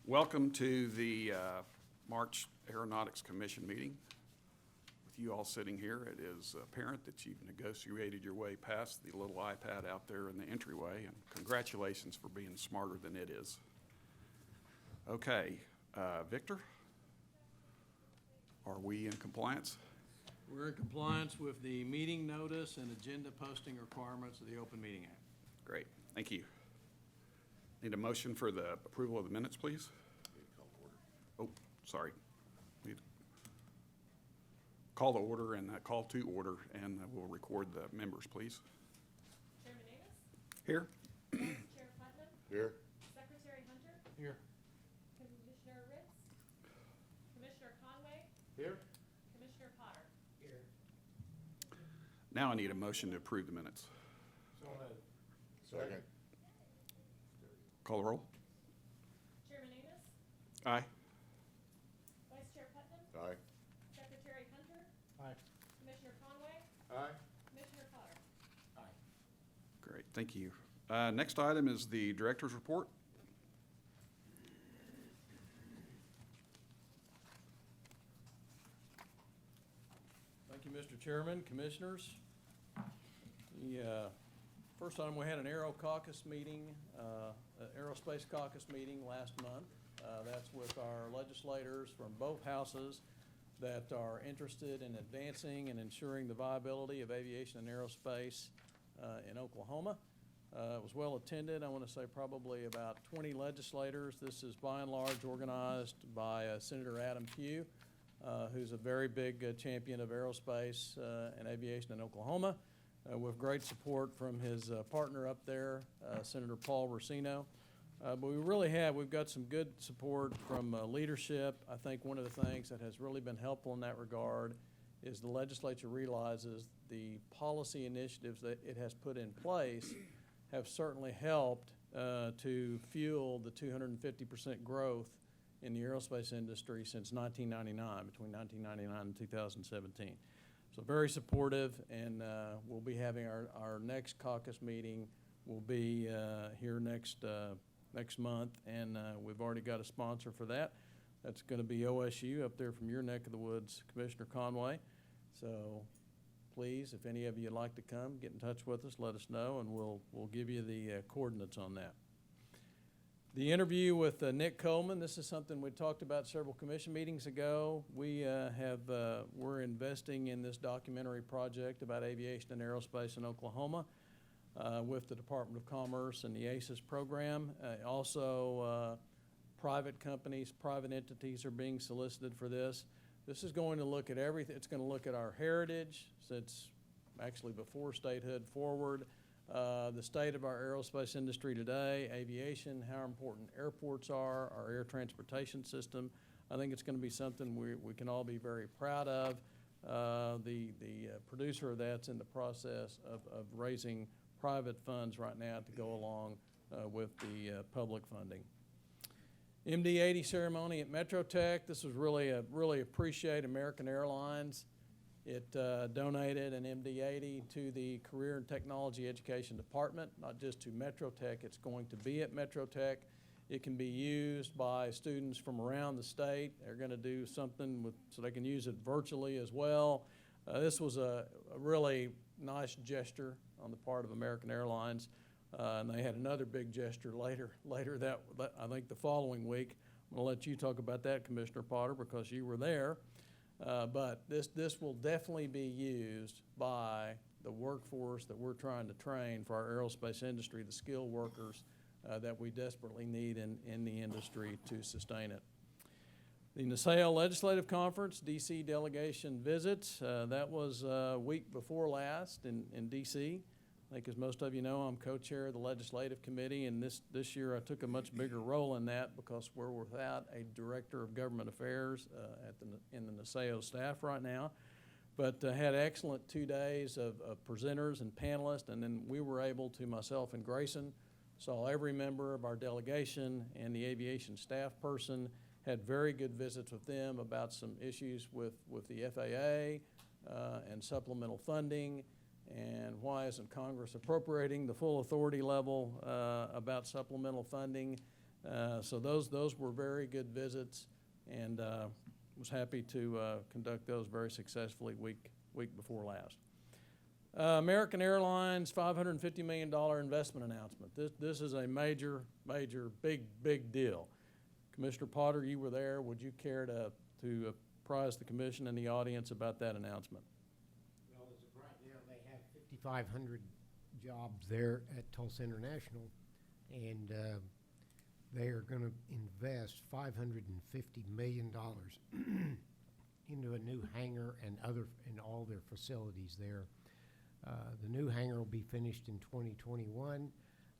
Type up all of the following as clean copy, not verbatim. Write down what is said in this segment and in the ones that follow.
Welcome to the March Aeronautics Commission meeting. With you all sitting here, it is apparent that you've negotiated your way past the little iPad out there in the entryway, and congratulations for being smarter than it is. Okay, Victor, are we in compliance? We're in compliance with the meeting notice and agenda posting requirements of the Open Meeting Act. Great, thank you. Need a motion for the approval of the minutes, please? Oh, sorry. Call the order and call to order, and we'll record the members, please. Chairman Amos? Here. Chair Putnam? Here. Secretary Hunter? Here. Commissioner Ritz? Commissioner Conway? Here. Commissioner Potter? Here. Now I need a motion to approve the minutes. So moved. Second. Call the roll. Chairman Amos? Aye. Vice Chair Putnam? Aye. Secretary Hunter? Aye. Commissioner Conway? Aye. Commissioner Potter? Aye. Great, thank you. Next item is the director's report. Thank you, Mr. Chairman, Commissioners. The first time we had an Aero Caucus meeting, Aerospace Caucus meeting last month. That's with our legislators from both houses that are interested in advancing and ensuring the viability of aviation and aerospace in Oklahoma. It was well attended. I want to say probably about 20 legislators. This is by and large organized by Senator Adam Pugh, who's a very big champion of aerospace and aviation in Oklahoma, with great support from his partner up there, Senator Paul Racino. But we've got some good support from leadership. I think one of the things that has really been helpful in that regard is the legislature realizes the policy initiatives that it has put in place have certainly helped to fuel the 250% growth in the aerospace industry since 1999, between 1999 and 2017. So very supportive, and we'll be having our next caucus meeting will be here next month, and we've already got a sponsor for that. That's going to be OSU up there from your neck of the woods, Commissioner Conway. So please, if any of you would like to come, get in touch with us, let us know, and we'll give you the coordinates on that. The interview with Nick Coleman, this is something we talked about several commission meetings ago. We're investing in this documentary project about aviation and aerospace in Oklahoma with the Department of Commerce and the ACES program. Also, private companies, private entities are being solicited for this. This is going to look at everything. It's going to look at our heritage, since actually before statehood forward, the state of our aerospace industry today, aviation, how important airports are, our air transportation system. I think it's going to be something we can all be very proud of. The producer of that's in the process of raising private funds right now to go along with the public funding. MD-80 ceremony at Metrotech. This was really appreciate American Airlines. It donated an MD-80 to the Career and Technology Education Department, not just to Metrotech. It's going to be at Metrotech. It can be used by students from around the state. They're going to do something so they can use it virtually as well. This was a really nice gesture on the part of American Airlines. And they had another big gesture later that I think the following week. I'm going to let you talk about that, Commissioner Potter, because you were there. But this will definitely be used by the workforce that we're trying to train for our aerospace industry, the skilled workers that we desperately need in the industry to sustain it. The NASAO Legislative Conference, D.C. delegation visits, that was a week before last in D.C. I think, as most of you know, I'm co-chair of the Legislative Committee, and this year I took a much bigger role in that because we're without a Director of Government Affairs in the NASAO staff right now. But had excellent 2 days of presenters and panelists, and then we were able to, myself and Grayson, saw every member of our delegation and the aviation staff person, had very good visits with them about some issues with the FAA and supplemental funding, and why isn't Congress appropriating the full authority level about supplemental funding, So those were very good visits, and was happy to conduct those very successfully week before last. American Airlines $550 million investment announcement. This is a major, big deal. Commissioner Potter, you were there. Would you care to apprise the commission and the audience about that announcement? Well, as of right now, they have 5,500 jobs there at Tulsa International, and they are going to invest $550 million into a new hangar and all their facilities there. The new hangar will be finished in 2021,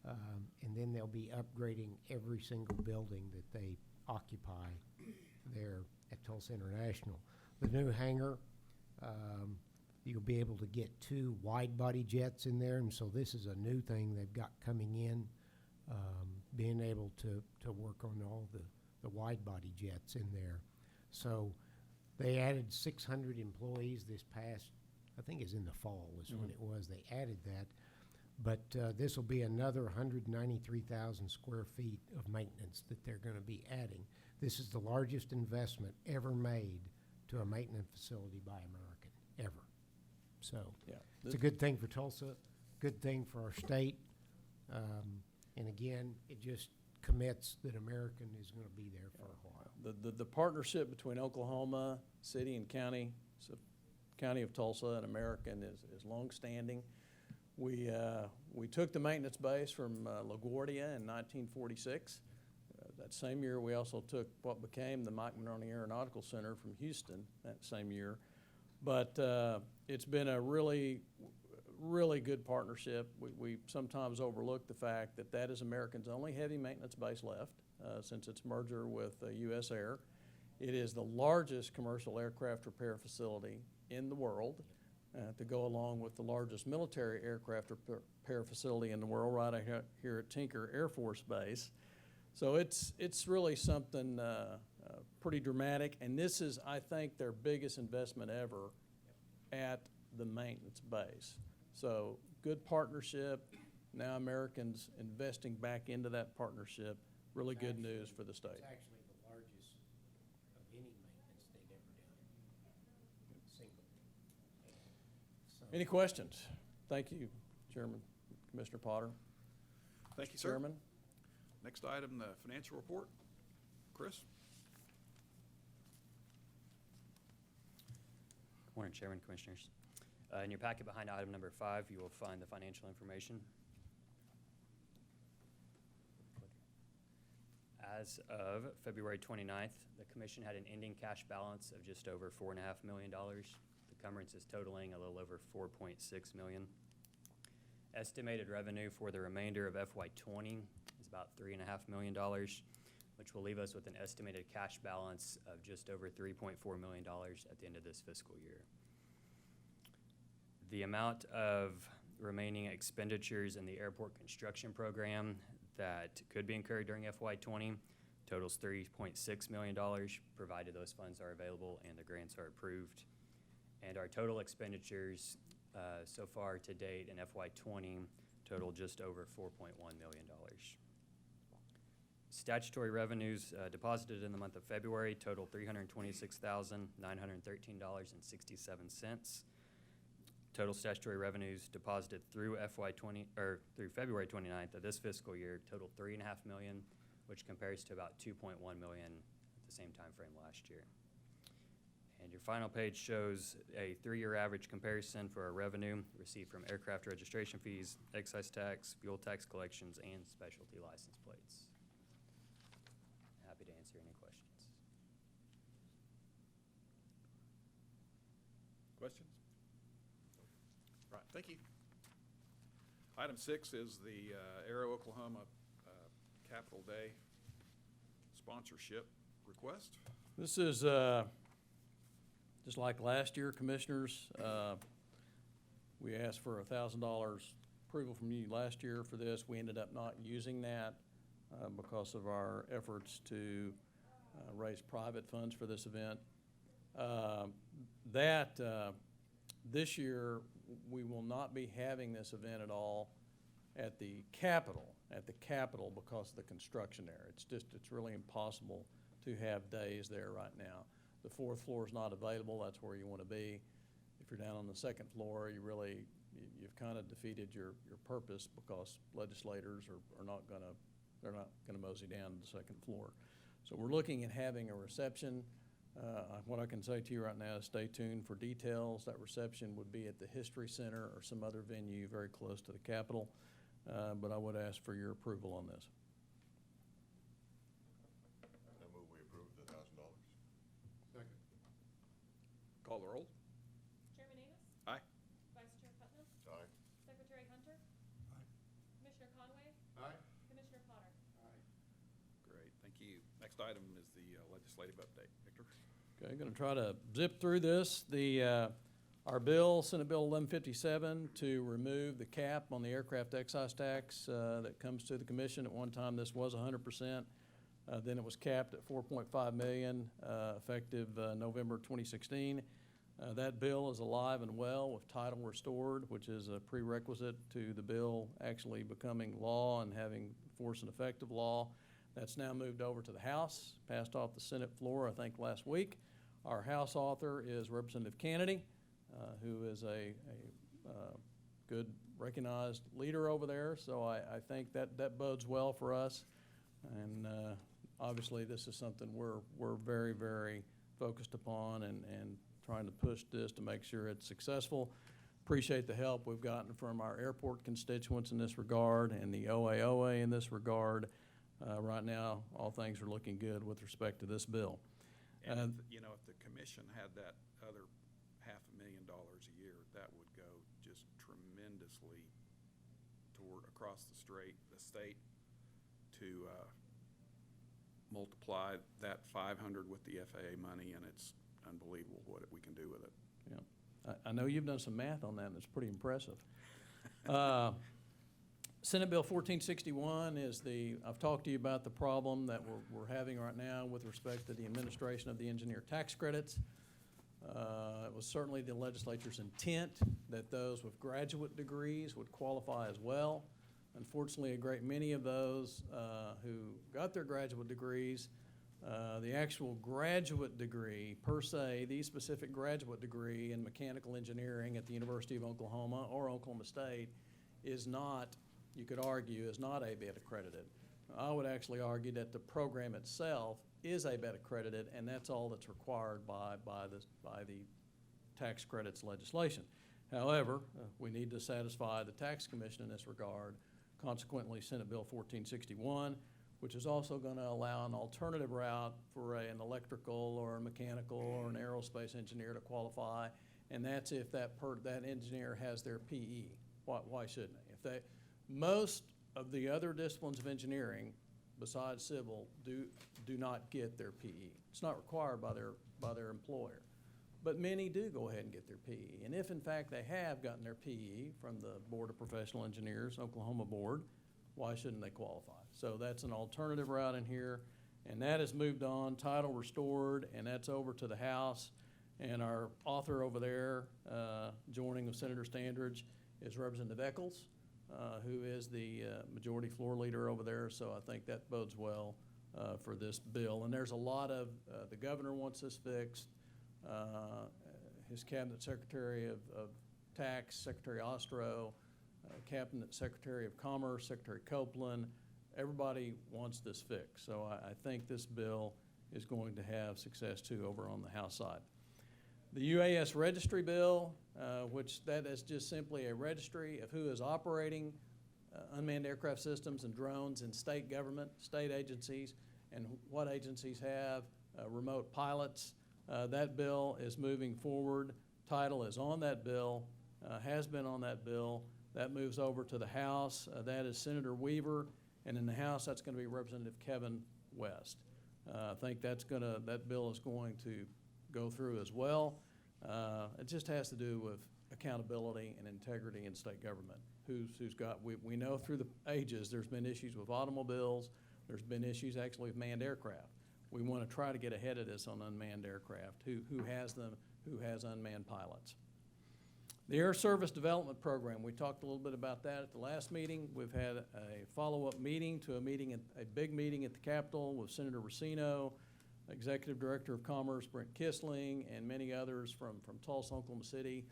and then they'll be upgrading every single building that they occupy there at Tulsa International. The new hangar, you'll be able to get 2 wide-body jets in there, and so this is a new thing they've got coming in, being able to work on all the wide-body jets in there. So they added 600 employees this past, I think it's in the fall is when it was, they added that. But this will be another 193,000 square feet of maintenance that they're going to be adding. This is the largest investment ever made to a maintenance facility by American, ever. So Yeah. it's a good thing for Tulsa, good thing for our state. And again, it just commits that American is going to be there for a while. The partnership between Oklahoma City and County of Tulsa and American is longstanding. We took the maintenance base from LaGuardia in 1946. That same year, we also took what became the Mike Monroney Aeronautical Center from Houston that same year. But it's been a really good partnership. We sometimes overlook the fact that is American's only heavy maintenance base left since its merger with U.S. Air. It is the largest commercial aircraft repair facility in the world, to go along with the largest military aircraft repair facility in the world right here at Tinker Air Force Base. So it's really something pretty dramatic, and this is, I think, their biggest investment ever at the maintenance base. So good partnership. Now Americans investing back into that partnership. Really good news for the state. It's actually the largest of any maintenance they've ever done. Single. So Any questions? Thank you, Chairman, Commissioner Potter. Thank you, Mr. sir. Chairman. Next item, the financial report. Chris? Good morning, Chairman, Commissioners. In your packet behind item number 5, you will find the financial information. As of February 29th, the Commission had an ending cash balance of just over $4.5 million. The encumbrance is totaling a little over $4.6 million. Estimated revenue for the remainder of FY20 is about $3.5 million, which will leave us with an estimated cash balance of just over $3.4 million at the end of this fiscal year. The amount of remaining expenditures in the airport construction program that could be incurred during FY20 totals $3.6 million, provided those funds are available and the grants are approved. And our total expenditures so far to date in FY20 total just over $4.1 million. Statutory revenues deposited in the month of February total $326,913.67. Total statutory revenues deposited through through February 29th of this fiscal year totaled $3.5 million, which compares to about $2.1 million at the same time frame last year. And your final page shows a 3-year average comparison for our revenue received from aircraft registration fees, excise tax, fuel tax collections, and specialty license plates. Happy to answer any questions. Questions? Right, thank you. Item 6 is the Aero Oklahoma Capital Day sponsorship request. This is just like last year, Commissioners. We asked for $1,000 approval from you last year for this. We ended up not using that because of our efforts to raise private funds for this event. This year, we will not be having this event at all at the Capitol, because of the construction there. It's really impossible to have days there right now. The fourth floor is not available, that's where you want to be. If you're down on the second floor, you've kind of defeated your purpose, because legislators are not gonna mosey down to the second floor. So we're looking at having a reception. What I can say to you right now is stay tuned for details. That reception would be at the History Center or some other venue very close to the Capitol, but I would ask for your approval on this. I move we approve the $1,000. Second. Call the roll. Chairman Amos? Aye. Vice Chair Putnam? Aye. Secretary Hunter? Commissioner Conway? Aye. Commissioner Potter? Great, thank you. Next item is the legislative update. Victor? Okay, going to try to zip through this. Our bill, Senate Bill 1157, to remove the cap on the aircraft excise tax that comes to the commission. At one time, this was 100%. Then it was capped at 4.5 million, effective November 2016. That bill is alive and well with title restored, which is a prerequisite to the bill actually becoming law and having force and effect of law. That's now moved over to the House, passed off the Senate floor, I think, last week. Our House author is Representative Kennedy, who is a good recognized leader over there. So I think that bodes well for us. And obviously, this is something we're very, very focused upon and trying to push this to make sure it's successful. Appreciate the help we've gotten from our airport constituents in this regard and the OAOA in this regard. Right now, all things are looking good with respect to this bill. And if the commission had that other $500,000 a year, that would go just tremendously toward across the state to multiply that 500 with the FAA money, and it's unbelievable what we can do with it. Yeah, I know you've done some math on that, and it's pretty impressive. Senate Bill 1461 is I've talked to you about the problem that we're having right now with respect to the administration of the engineer tax credits. It was certainly the legislature's intent that those with graduate degrees would qualify as well. Unfortunately, a great many of those who got their graduate degrees, the actual graduate degree per se, the specific graduate degree in mechanical engineering at the University of Oklahoma or Oklahoma State is not, you could argue, is not ABET accredited. I would actually argue that the program itself is ABET accredited, and that's all that's required by the tax credits legislation. However, we need to satisfy the tax commission in this regard. Consequently, Senate Bill 1461, which is also going to allow an alternative route for an electrical or a mechanical or an aerospace engineer to qualify, and that's if that engineer has their PE. Why shouldn't they? Most of the other disciplines of engineering, besides civil, do not get their PE. It's not required by their employer, but many do go ahead and get their PE. And if in fact they have gotten their PE from the Board of Professional Engineers, Oklahoma Board, why shouldn't they qualify? So that's an alternative route in here, and that has moved on, title restored, and that's over to the House. And our author over there, joining with Senator Standridge, is Representative Eccles, who is the majority floor leader over there. So I think that bodes well for this bill. And there's a lot of, the governor wants this fixed. His cabinet secretary of tax, Secretary Ostro, cabinet secretary of commerce, Secretary Copeland, everybody wants this fixed. So I think this bill is going to have success too over on the House side. The UAS Registry Bill, which that is just simply a registry of who is operating unmanned aircraft systems and drones in state government, state agencies, and what agencies have remote pilots. That bill is moving forward. Title is on that bill, has been on that bill. That moves over to the House. That is Senator Weaver, and in the House, that's going to be Representative Kevin West. I think that bill is going to go through as well. It just has to do with accountability and integrity in state government. Who's got, we know through the ages there's been issues with automobiles, there's been issues actually with manned aircraft. We want to try to get ahead of this on unmanned aircraft. Who has them, who has unmanned pilots. The Air Service Development Program, we talked a little bit about that at the last meeting. We've had a follow-up meeting to a big meeting at the Capitol with Senator Racino, Executive Director of Commerce Brent Kissling, and many others from Tulsa, Oklahoma City,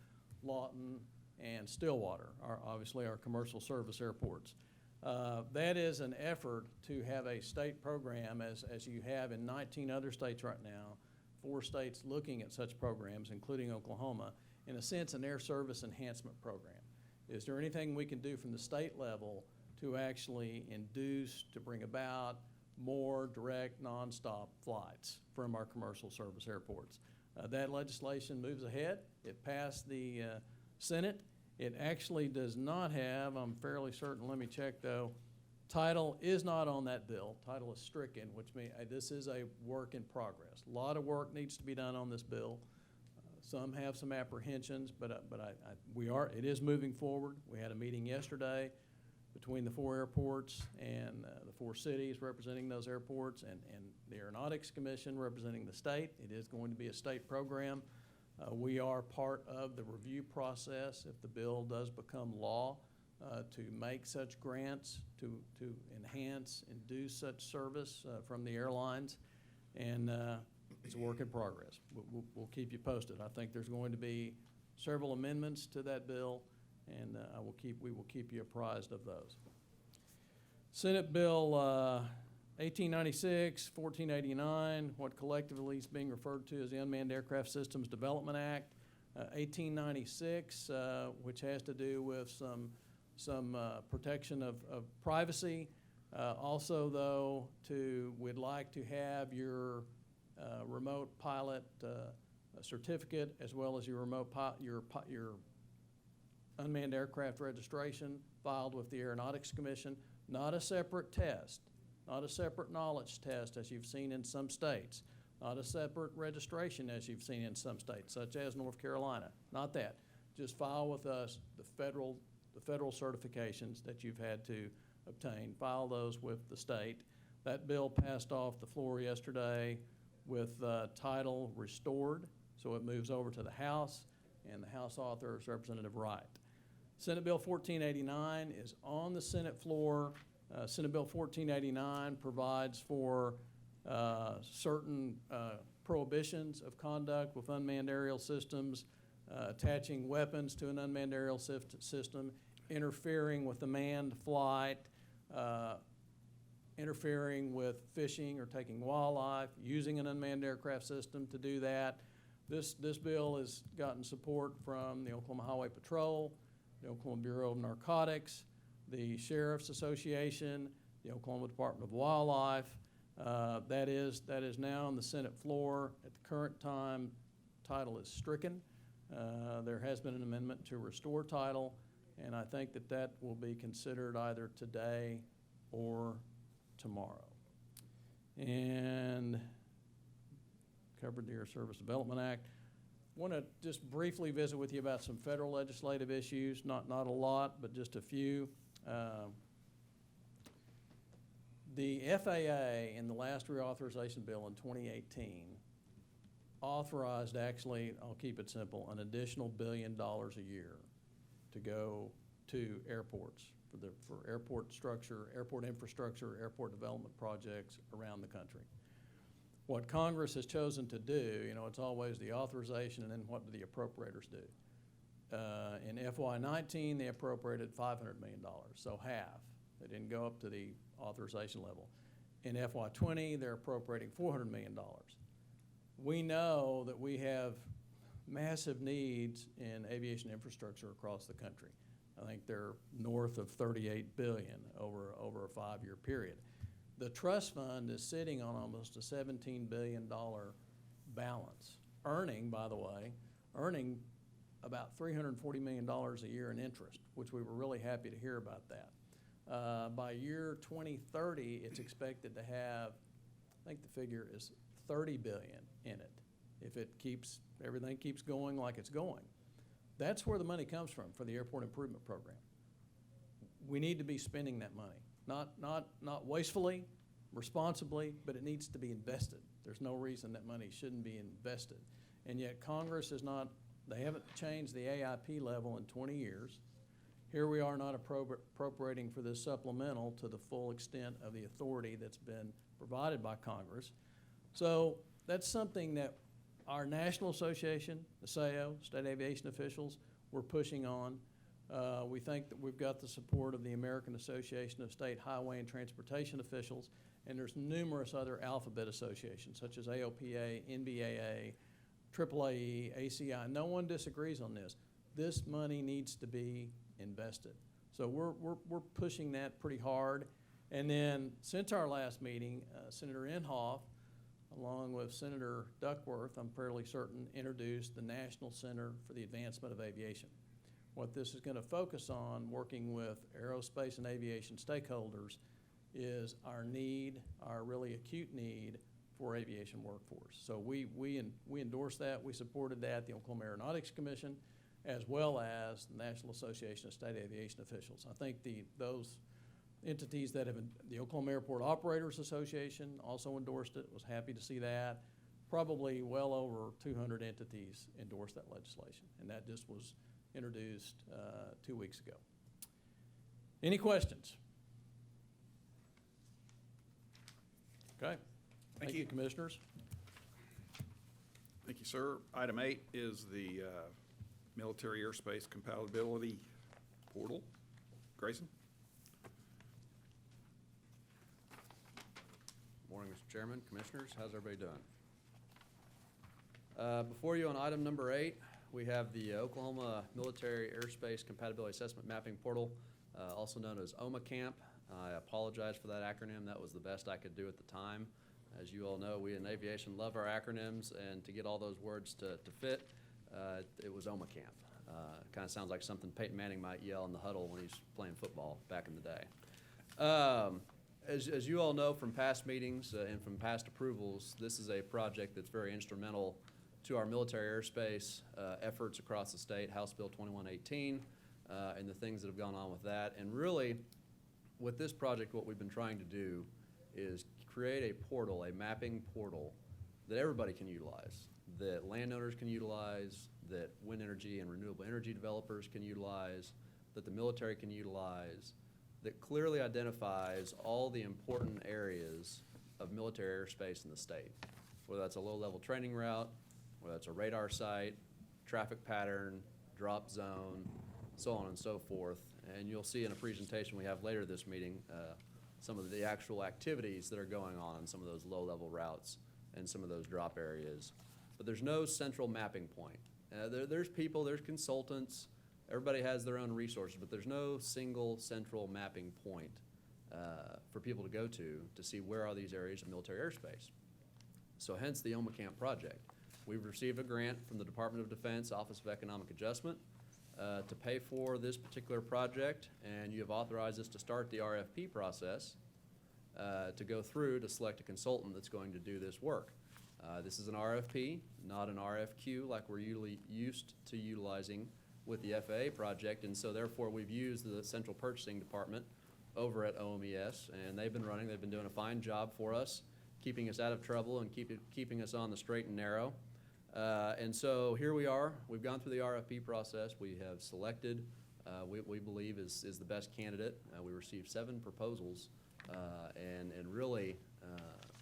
Lawton, and Stillwater, obviously our commercial service airports. That is an effort to have a state program, as you have in 19 other states right now, 4 states looking at such programs, including Oklahoma, in a sense, an air service enhancement program. Is there anything we can do from the state level to actually induce, to bring about more direct, nonstop flights from our commercial service airports? That legislation moves ahead. It passed the Senate. It actually does not have, I'm fairly certain, let me check though, title is not on that bill. Title is stricken, which means this is a work in progress. A lot of work needs to be done on this bill. Some have some apprehensions, but it is moving forward. We had a meeting yesterday between the 4 airports and the 4 cities representing those airports and the Aeronautics Commission representing the state. It is going to be a state program. We are part of the review process if the bill does become law to make such grants, to enhance, induce such service from the airlines. And it's a work in progress. We'll keep you posted. I think there's going to be several amendments to that bill, and we will keep you apprised of those. Senate Bill 1896, 1489, what collectively is being referred to as the Unmanned Aircraft Systems Development Act. 1896, which has to do with some protection of privacy. Also, though, we'd like to have your remote pilot certificate, as well as your your unmanned aircraft registration filed with the Aeronautics Commission. Not a separate test, not a separate knowledge test as you've seen in some states, not a separate registration as you've seen in some states, such as North Carolina. Not that. Just file with us the federal certifications that you've had to obtain. File those with the state. That bill passed off the floor yesterday with title restored, so it moves over to the House, and the House author is Representative Wright. Senate Bill 1489 is on the Senate floor. Senate Bill 1489 provides for certain prohibitions of conduct with unmanned aerial systems, attaching weapons to an unmanned aerial system, interfering with a manned flight, interfering with fishing or taking wildlife, using an unmanned aircraft system to do that. This bill has gotten support from the Oklahoma Highway Patrol, the Oklahoma Bureau of Narcotics, the Sheriff's Association, the Oklahoma Department of Wildlife. That is now on the Senate floor. At the current time, title is stricken. There has been an amendment to restore title, and I think that will be considered either today or tomorrow. And covered the Air Service Development Act. Want to just briefly visit with you about some federal legislative issues, not a lot, but just a few. The FAA in the last reauthorization bill in 2018 authorized, actually, I'll keep it simple, an additional $1 billion a year to go to airports for airport structure, airport infrastructure, airport development projects around the country. What Congress has chosen to do, it's always the authorization and then what do the appropriators do? In FY19, they appropriated $500 million, so half. They didn't go up to the authorization level. In FY20, they're appropriating $400 million. We know that we have massive needs in aviation infrastructure across the country. I think they're north of $38 billion over a 5-year period. The trust fund is sitting on almost a $17 billion balance, by the way, earning about $340 million a year in interest, which we were really happy to hear about that. By year 2030, it's expected to have, I think the figure is $30 billion in it, if everything keeps going like it's going. That's where the money comes from for the airport improvement program. We need to be spending that money, not wastefully, responsibly, but it needs to be invested. There's no reason that money shouldn't be invested. And yet Congress has not They haven't changed the AIP level in 20 years. Here we are not appropriating for this supplemental to the full extent of the authority that's been provided by Congress. So that's something that our national association, the SAO, state aviation officials, we're pushing on. We think that we've got the support of the American Association of State Highway and Transportation Officials, and there's numerous other alphabet associations such as AOPA, NBAA, AAAE, ACI. No one disagrees on this. This money needs to be invested. So we're pushing that pretty hard. And then since our last meeting, Senator Inhofe, along with Senator Duckworth, I'm fairly certain, introduced the National Center for the Advancement of Aviation. What this is going to focus on, working with aerospace and aviation stakeholders, is our need, our really acute need for aviation workforce. So we endorsed that, we supported that, the Oklahoma Aeronautics Commission, as well as the National Association of State Aviation Officials. I think those entities that have, the Oklahoma Airport Operators Association also endorsed it, was happy to see that. Probably well over 200 entities endorsed that legislation, and that just was introduced 2 weeks ago. Any questions? Okay. Thank you, Commissioners. Thank you, sir. Item 8 is the military airspace compatibility portal. Grayson? Morning, Mr. Chairman, Commissioners. How's everybody doing? Before you on item number 8, we have the Oklahoma Military Airspace Compatibility Assessment Mapping Portal, also known as OMA Camp. I apologize for that acronym. That was the best I could do at the time. As you all know, we in aviation love our acronyms, and to get all those words to fit, it was OMA Camp. Kind of sounds like something Peyton Manning might yell in the huddle when he's playing football back in the day. As you all know from past meetings and from past approvals, this is a project that's very instrumental to our military airspace efforts across the state, House Bill 2118, and the things that have gone on with that. And really, with this project, what we've been trying to do is create a portal, a mapping portal that everybody can utilize, that landowners can utilize, that wind energy and renewable energy developers can utilize, that the military can utilize, that clearly identifies all the important areas of military airspace in the state, whether that's a low-level training route, whether that's a radar site, traffic pattern, drop zone, so on and so forth. And you'll see in a presentation we have later this meeting some of the actual activities that are going on in some of those low-level routes and some of those drop areas. But there's no central mapping point. There's people, there's consultants, everybody has their own resources, but there's no single central mapping point for people to go to see where are these areas of military airspace. So hence the OMA Camp project. We've received a grant from the Department of Defense Office of Economic Adjustment to pay for this particular project, and you have authorized us to start the RFP process to go through to select a consultant that's going to do this work. This is an RFP, not an RFQ like we're usually used to utilizing with the FAA project, and so therefore we've used the Central Purchasing Department over at OMES, and they've been doing a fine job for us, keeping us out of trouble and keeping us on the straight and narrow. And so here we are. We've gone through the RFP process. We have selected, we believe is the best candidate. We received 7 proposals, and really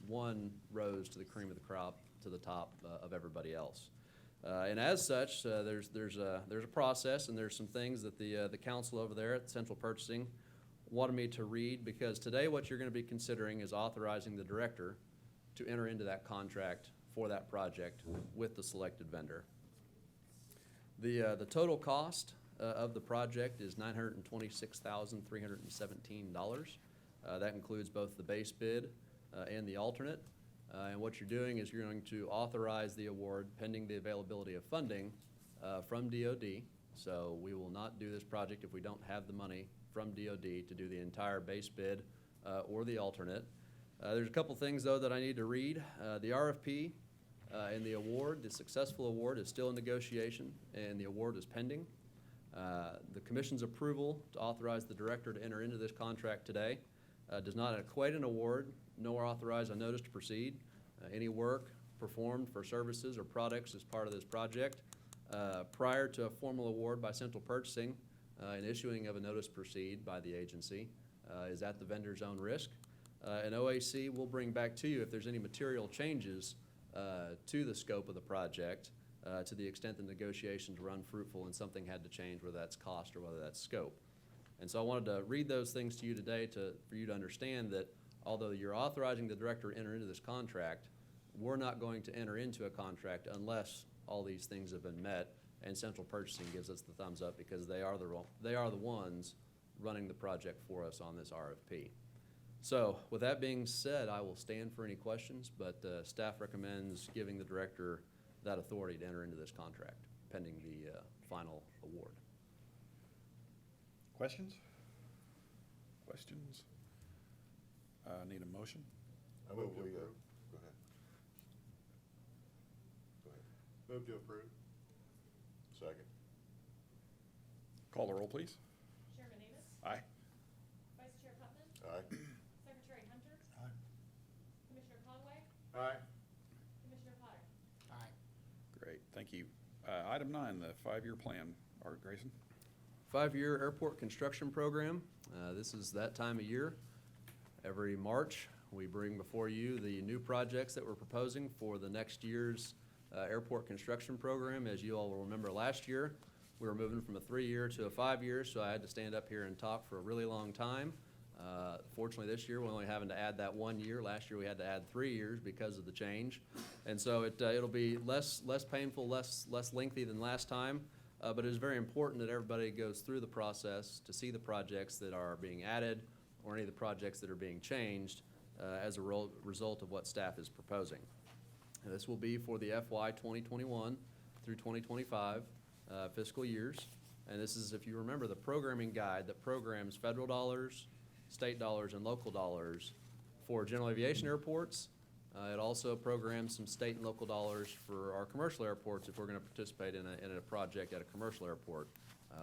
one rose to the cream of the crop to the top of everybody else. And as such, there's a process, and there's some things that the council over there at Central Purchasing wanted me to read, because today what you're going to be considering is authorizing the director to enter into that contract for that project with the selected vendor. The total cost of the project is $926,317. That includes both the base bid and the alternate. And what you're doing is you're going to authorize the award pending the availability of funding from DOD. So we will not do this project if we don't have the money from DOD to do the entire base bid or the alternate. There's a couple things, though, that I need to read. The RFP and the award, the successful award, is still in negotiation, and the award is pending. The Commission's approval to authorize the director to enter into this contract today does not equate an award, nor authorize a notice to proceed. Any work performed for services or products as part of this project prior to a formal award by central purchasing and issuing of a notice to proceed by the agency is at the vendor's own risk. And OAC will bring back to you if there's any material changes to the scope of the project to the extent the negotiations were unfruitful and something had to change, whether that's cost or whether that's scope. And so I wanted to read those things to you today for you to understand that although you're authorizing the director to enter into this contract, we're not going to enter into a contract unless all these things have been met, and central purchasing gives us the thumbs up because they are the ones running the project for us on this RFP. So with that being said, I will stand for any questions, but staff recommends giving the director that authority to enter into this contract pending the final award. Questions? Questions? Need a motion? I move we, go ahead. Go ahead. Move to approve. Second. Call the roll, please. Chairman Amos? Aye. Vice Chair Putnam? Aye. Secretary Hunter? Aye. Commissioner Conway? Aye. Commissioner Potter? Aye. Great, thank you. Item 9, the 5-year plan. Art Grayson? 5-year airport construction program. This is that time of year. Every March, we bring before you the new projects that we're proposing for the next year's airport construction program. As you all will remember, last year, we were moving from a 3-year to a 5-year, so I had to stand up here and talk for a really long time. Fortunately, this year, we're only having to add that 1 year. Last year, we had to add 3 years because of the change. And so it'll be less painful, less lengthy than last time. But it is very important that everybody goes through the process to see the projects that are being added or any of the projects that are being changed as a result of what staff is proposing. And this will be for the FY 2021 through 2025 fiscal years. And this is, if you remember, the programming guide that programs federal dollars, state dollars, and local dollars for general aviation airports. It also programs some state and local dollars for our commercial airports if we're going to participate in a project at a commercial airport.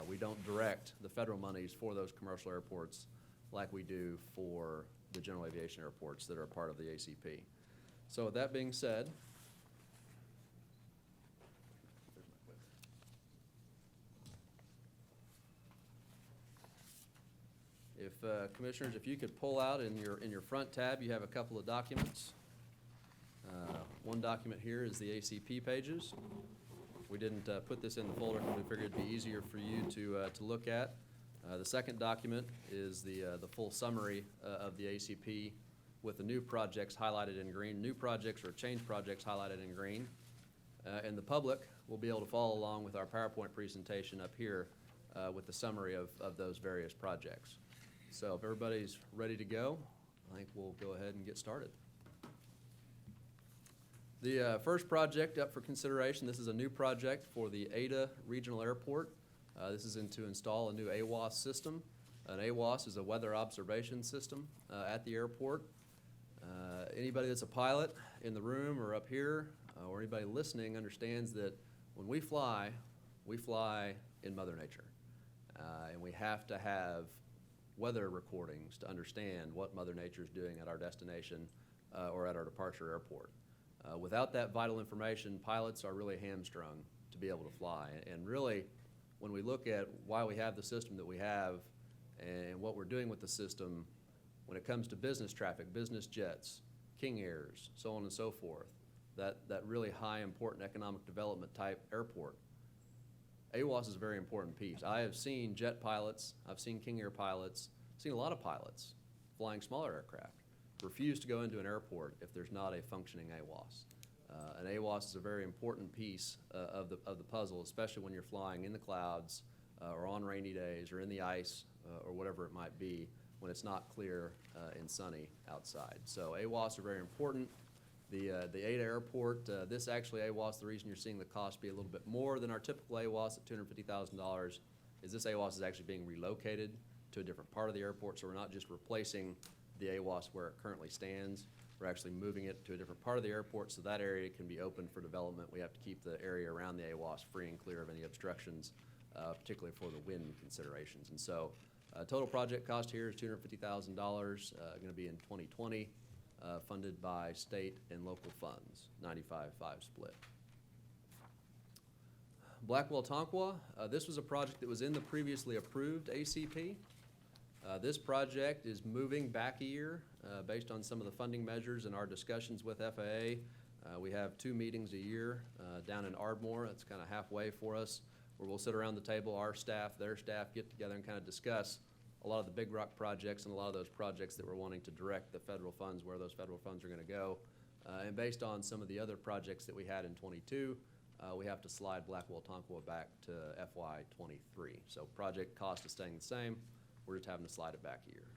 We don't direct the federal monies for those commercial airports like we do for the general aviation airports that are a part of the ACP. So with that being said, commissioners, if you could pull out in your front tab, you have a couple of documents. One document here is the ACP pages. We didn't put this in the folder because we figured it'd be easier for you to look at. The second document is the full summary of the ACP with the new projects highlighted in green, new projects or change projects highlighted in green. And the public will be able to follow along with our PowerPoint presentation up here with the summary of those various projects. So if everybody's ready to go, I think we'll go ahead and get started. The first project up for consideration, this is a new project for the Ada Regional Airport. This is to install a new AWOS system. An AWOS is a weather observation system at the airport. Anybody that's a pilot in the room or up here or anybody listening understands that when we fly in Mother Nature. And we have to have weather recordings to understand what Mother Nature is doing at our destination or at our departure airport. Without that vital information, pilots are really hamstrung to be able to fly. And really, when we look at why we have the system that we have and what we're doing with the system, when it comes to business traffic, business jets, King Airs, so on and so forth, that really high important economic development type airport, AWOS is a very important piece. I have seen jet pilots, I've seen King Air pilots, seen a lot of pilots flying smaller aircraft refuse to go into an airport if there's not a functioning AWOS. An AWOS is a very important piece of the puzzle, especially when you're flying in the clouds or on rainy days or in the ice or whatever it might be when it's not clear and sunny outside. So AWOS are very important. The Ada Airport, this actually AWOS, the reason you're seeing the cost be a little bit more than our typical AWOS at $250,000 is this AWOS is actually being relocated to a different part of the airport, so we're not just replacing the AWOS where it currently stands. We're actually moving it to a different part of the airport so that area can be open for development. We have to keep the area around the AWOS free and clear of any obstructions, particularly for the wind considerations. And so total project cost here is $250,000, going to be in 2020, funded by state and local funds, 95-5 split. Blackwell Tonkawa, this was a project that was in the previously approved ACP. This project is moving back a year based on some of the funding measures and our discussions with FAA. We have 2 meetings a year down in Ardmore. That's kind of halfway for us, where we'll sit around the table, our staff, their staff, get together and kind of discuss a lot of the big rock projects and a lot of those projects that we're wanting to direct the federal funds, where those federal funds are going to go. And based on some of the other projects that we had in '22, we have to slide Blackwell Tonkawa back to FY '23. So project cost is staying the same. We're just having to slide it back a year.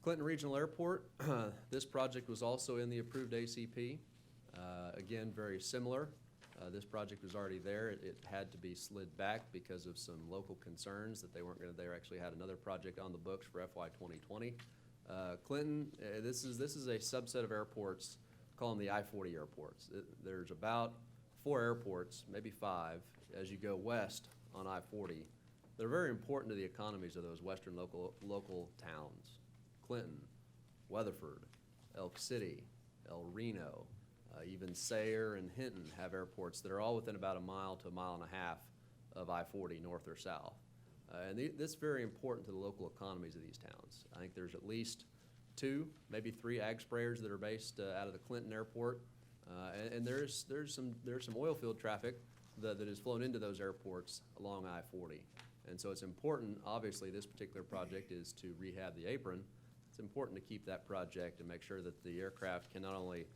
Clinton Regional Airport, this project was also in the approved ACP. Again, very similar. This project was already there. It had to be slid back because of some local concerns that they weren't going to, they actually had another project on the books for FY 2020. Clinton, this is a subset of airports, call them the I-40 airports. There's about 4 airports, maybe 5, as you go west on I-40. They're very important to the economies of those western local towns. Clinton, Weatherford, Elk City, El Reno, even Sayre and Hinton have airports that are all within about a mile to a mile and a half of I-40, north or south. And this is very important to the local economies of these towns. I think there's at least 2, maybe 3 ag sprayers that are based out of the Clinton Airport. And there's some oil field traffic that is flown into those airports along I-40. And so it's important, obviously this particular project is to rehab the apron. It's important to keep that project and make sure that the aircraft can not only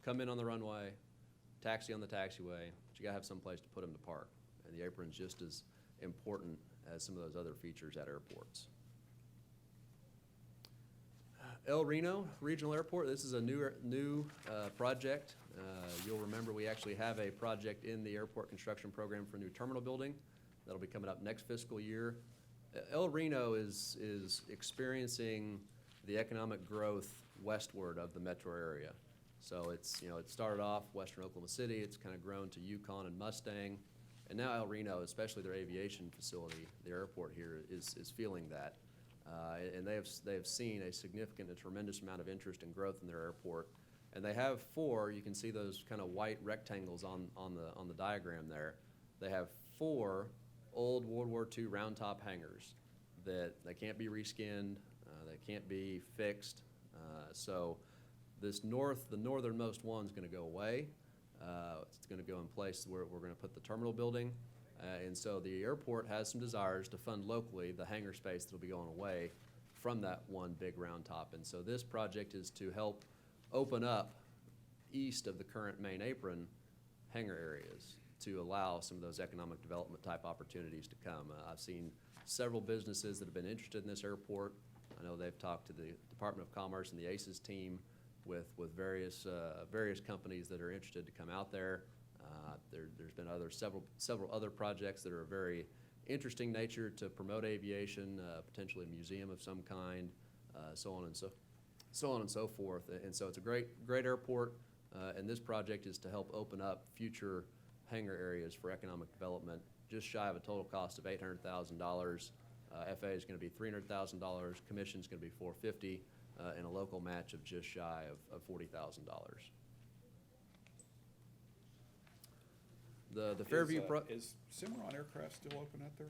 come in on the runway, taxi on the taxiway, but you gotta have some place to put them to park. And the apron's just as important as some of those other features at airports. El Reno Regional Airport, this is a new project. You'll remember we actually have a project in the airport construction program for a new terminal building. That'll be coming up next fiscal year. El Reno is experiencing the economic growth westward of the metro area. So it started off western Oklahoma City, it's kind of grown to Yukon and Mustang, and now El Reno, especially their aviation facility, the airport here, is feeling that. And they have seen a significant and tremendous amount of interest and growth in their airport. And they have 4, you can see those kind of white rectangles on the diagram there. They have 4 old World War II round top hangars that they can't be reskinned, they can't be fixed. So the northernmost one's going to go away. It's going to go in place where we're going to put the terminal building. And so the airport has some desires to fund locally the hangar space that will be going away from that one big round top. And so this project is to help open up east of the current main apron hangar areas to allow some of those economic development type opportunities to come. I've seen several businesses that have been interested in this airport. I know they've talked to the Department of Commerce and the ACES team with various companies that are interested to come out there. There's been several other projects that are of very interesting nature to promote aviation, potentially a museum of some kind, so on and so forth. And so it's a great airport, and this project is to help open up future hangar areas for economic development, just shy of a total cost of $800,000. FAA is going to be $300,000, commission is going to be $450,000, and a local match of just shy of $40,000. The Fairview Is Cimarron Aircraft still open out there?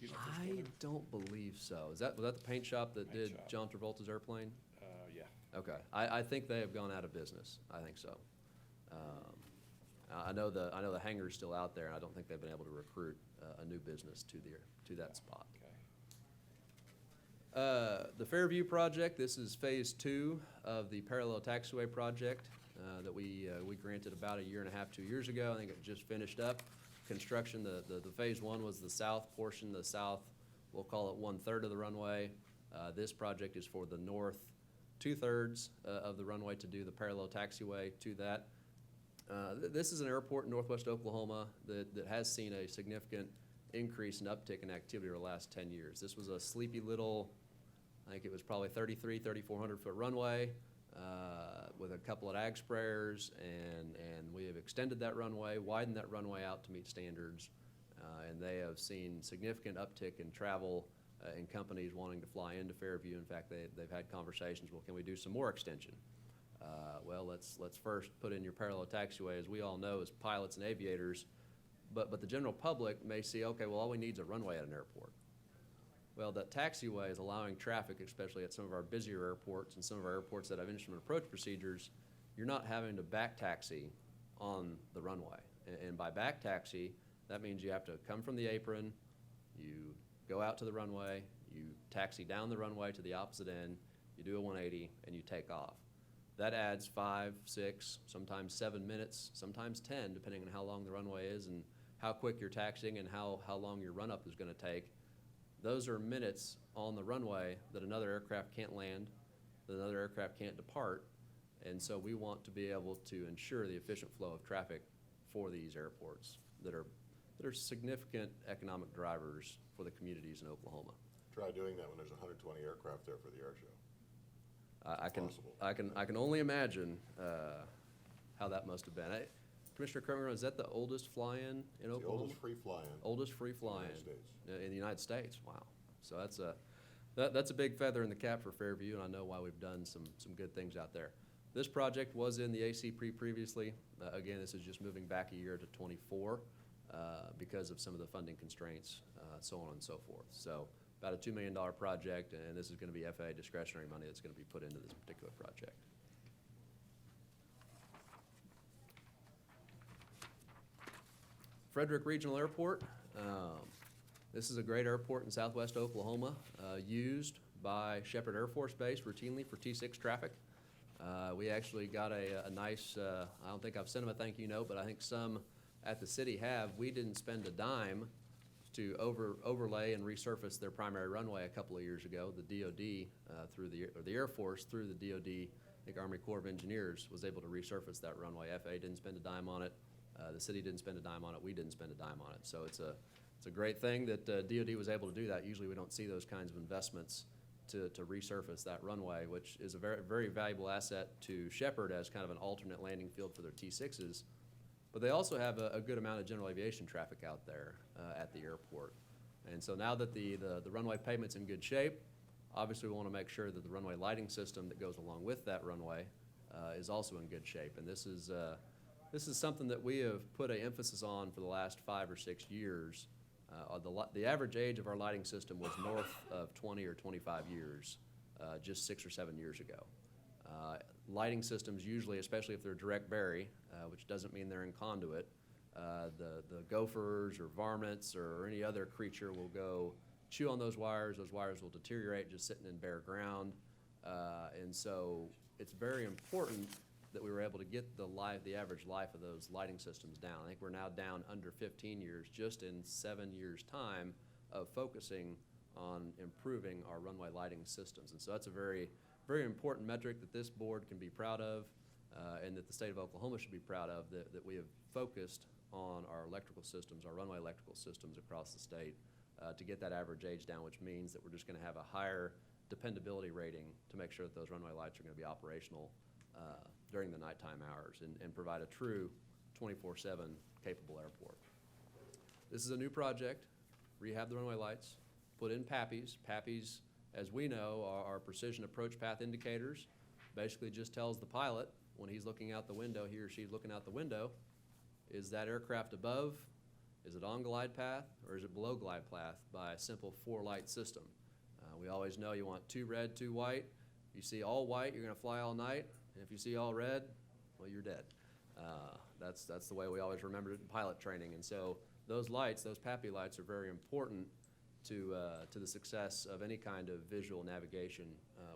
You know if they're I still there? don't believe so. Was that the paint shop that Paint did shop. John Travolta's airplane? Yeah. Okay, I think they have gone out of business. I think so. I know the hangar's still out there, and I don't think they've been able to recruit a new business to that spot. Okay. The Fairview project, this is phase 2 of the parallel taxiway project that we granted about 1.5 years, 2 years ago. I think it just finished up construction. The phase 1 was the south portion, the south, we'll call it 1/3 of the runway. This project is for the north 2/3 of the runway to do the parallel taxiway to that. This is an airport in northwest Oklahoma that has seen a significant increase in uptick in activity over the last 10 years. This was a sleepy little, I think it was probably 3,400 foot runway with a couple of ag sprayers, and we have extended that runway, widened that runway out to meet standards, and they have seen significant uptick in travel and companies wanting to fly into Fairview. In fact, they've had conversations, well, can we do some more extension? Well, let's first put in your parallel taxiway, as we all know as pilots and aviators. But the general public may see, okay, well, all we need is a runway at an airport. Well, that taxiway is allowing traffic, especially at some of our busier airports and some of our airports that have instrument approach procedures. You're not having to back taxi on the runway. And by back taxi, that means you have to come from the apron, you go out to the runway, you taxi down the runway to the opposite end, you do a 180, and you take off. That adds 5, 6, sometimes 7 minutes, sometimes 10, depending on how long the runway is and how quick you're taxiing and how long your run-up is going to take. Those are minutes on the runway that another aircraft can't land, that another aircraft can't depart, and so we want to be able to ensure the efficient flow of traffic for these airports that are significant economic drivers for the communities in Oklahoma. Try doing that when there's 120 aircraft there for the air show. I can only imagine how that must have been. Commissioner Kramer, is that the oldest fly-in in Oklahoma? The oldest free fly-in. Oldest free fly-in United States. in the United States. Wow. So that's a big feather in the cap for Fairview, and I know why we've done some good things out there. This project was in the ACP previously. Again, this is just moving back a year to 24 because of some of the funding constraints, so on and so forth. So about a $2 million project, and this is going to be FAA discretionary money that's going to be put into this particular project. Frederick Regional Airport. This is a great airport in southwest Oklahoma, used by Shepherd Air Force Base routinely for T6 traffic. We actually got a nice, I don't think I've sent them a thank you note, but I think some at the city have. We didn't spend a dime to overlay and resurface their primary runway a couple of years ago. The DOD, the Air Force through the DOD, I think Army Corps of Engineers, was able to resurface that runway. FAA didn't spend a dime on it. The city didn't spend a dime on it. We didn't spend a dime on it. So it's a great thing that DOD was able to do that. Usually we don't see those kinds of investments to resurface that runway, which is a very, very valuable asset to Shepherd as kind of an alternate landing field for their T6s. But they also have a good amount of general aviation traffic out there at the airport. And so now that the runway pavement's in good shape, obviously we want to make sure that the runway lighting system that goes along with that runway is also in good shape. And this is something that we have put an emphasis on for the last 5 or 6 years. The average age of our lighting system was north of 20 or 25 years, just 6 or 7 years ago. Lighting systems usually, especially if they're direct bury, which doesn't mean they're in conduit, the gophers or varmints or any other creature will go chew on those wires will deteriorate just sitting in bare ground. And so it's very important that we were able to get the average life of those lighting systems down. I think we're now down under 15 years just in 7 years' time of focusing on improving our runway lighting systems. And so that's a very, very important metric that this board can be proud of and that the state of Oklahoma should be proud of, that we have focused on our electrical systems, our runway electrical systems across the state to get that average age down, which means that we're just going to have a higher dependability rating to make sure that those runway lights are going to be operational during the nighttime hours and provide a true 24/7 capable airport. This is a new project, rehab the runway lights, put in PAPIs. PAPIs, as we know, are precision approach path indicators. Basically just tells the pilot when he's looking out the window, he or she's looking out the window, is that aircraft above, is it on glide path, or is it below glide path by a simple 4-light system. We always know you want 2 red, 2 white. If you see all white, you're going to fly all night. And if you see all red, well, you're dead. That's the way we always remembered it in pilot training. And so those lights, those PAPI lights, are very important to the success of any kind of visual navigation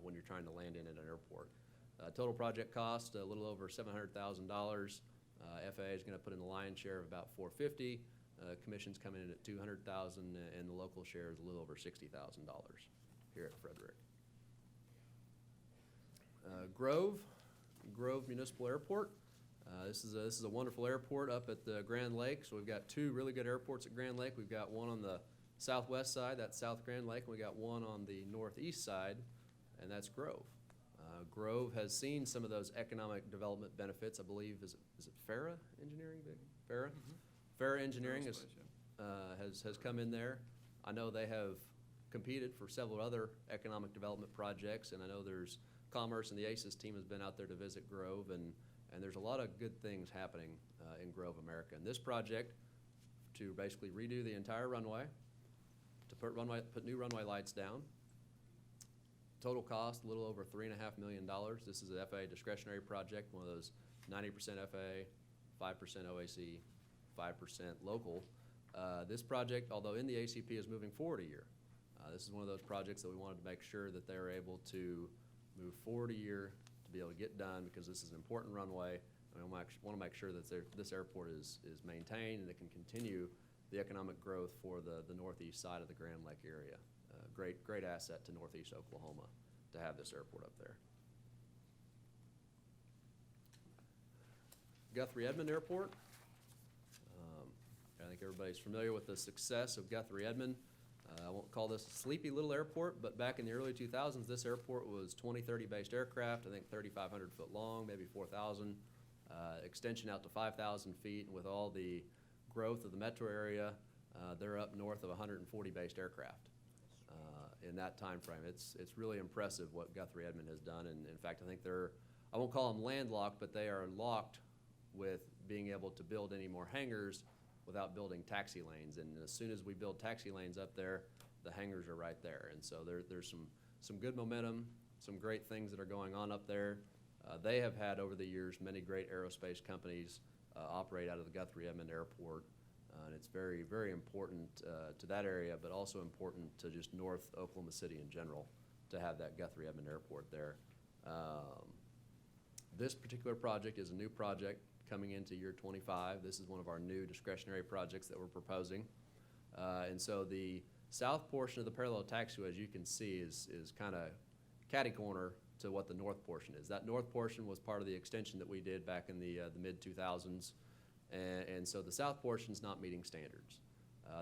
when you're trying to land in at an airport. Total project cost, a little over $700,000. FAA is going to put in the lion's share of about $450,000. Commission's coming in at $200,000, and the local share is a little over $60,000 here at Frederick. Grove Municipal Airport. This is a wonderful airport up at the Grand Lake. So we've got 2 really good airports at Grand Lake. We've got one on the southwest side, that's South Grand Lake, and we got one on the northeast side, and that's Grove. Grove has seen some of those economic development benefits. I believe, is it FARA Engineering? FARA? Mm-hmm. FARA Engineering has come in there. I know they have competed for several other economic development projects, and I know there's Commerce and the ACES team has been out there to visit Grove, and there's a lot of good things happening in Grove, America. And this project, to basically redo the entire runway, to put new runway lights down. Total cost, a little over $3.5 million. This is an FAA discretionary project, one of those 90% FAA, 5% OAC, 5% local. This project, although in the ACP, is moving forward a year. This is one of those projects that we wanted to make sure that they're able to move forward a year to be able to get done, because this is an important runway. And we want to make sure that this airport is maintained and it can continue the economic growth for the northeast side of the Grand Lake area. Great asset to northeast Oklahoma to have this airport up there. Guthrie Edmond Airport. I think everybody's familiar with the success of Guthrie Edmond. I won't call this a sleepy little airport, but back in the early 2000s, this airport was 2030 based aircraft, I think 3,500 foot long, maybe 4,000. Extension out to 5,000 feet, and with all the growth of the metro area, they're up north of 140 based aircraft in that time frame. It's really impressive what Guthrie Edmond has done, and in fact, I think I won't call them landlocked, but they are locked with being able to build any more hangars without building taxi lanes. And as soon as we build taxi lanes up there, the hangars are right there. And so there's some good momentum, some great things that are going on up there. They have had over the years many great aerospace companies operate out of the Guthrie Edmond Airport. And it's very, very important to that area, but also important to just North Oklahoma City in general to have that Guthrie Edmond Airport there. This particular project is a new project coming into year 25. This is one of our new discretionary projects that we're proposing. And so the south portion of the parallel taxiway, as you can see, is kind of catty corner to what the north portion is. That north portion was part of the extension that we did back in the mid-2000s. And so the south portion is not meeting standards.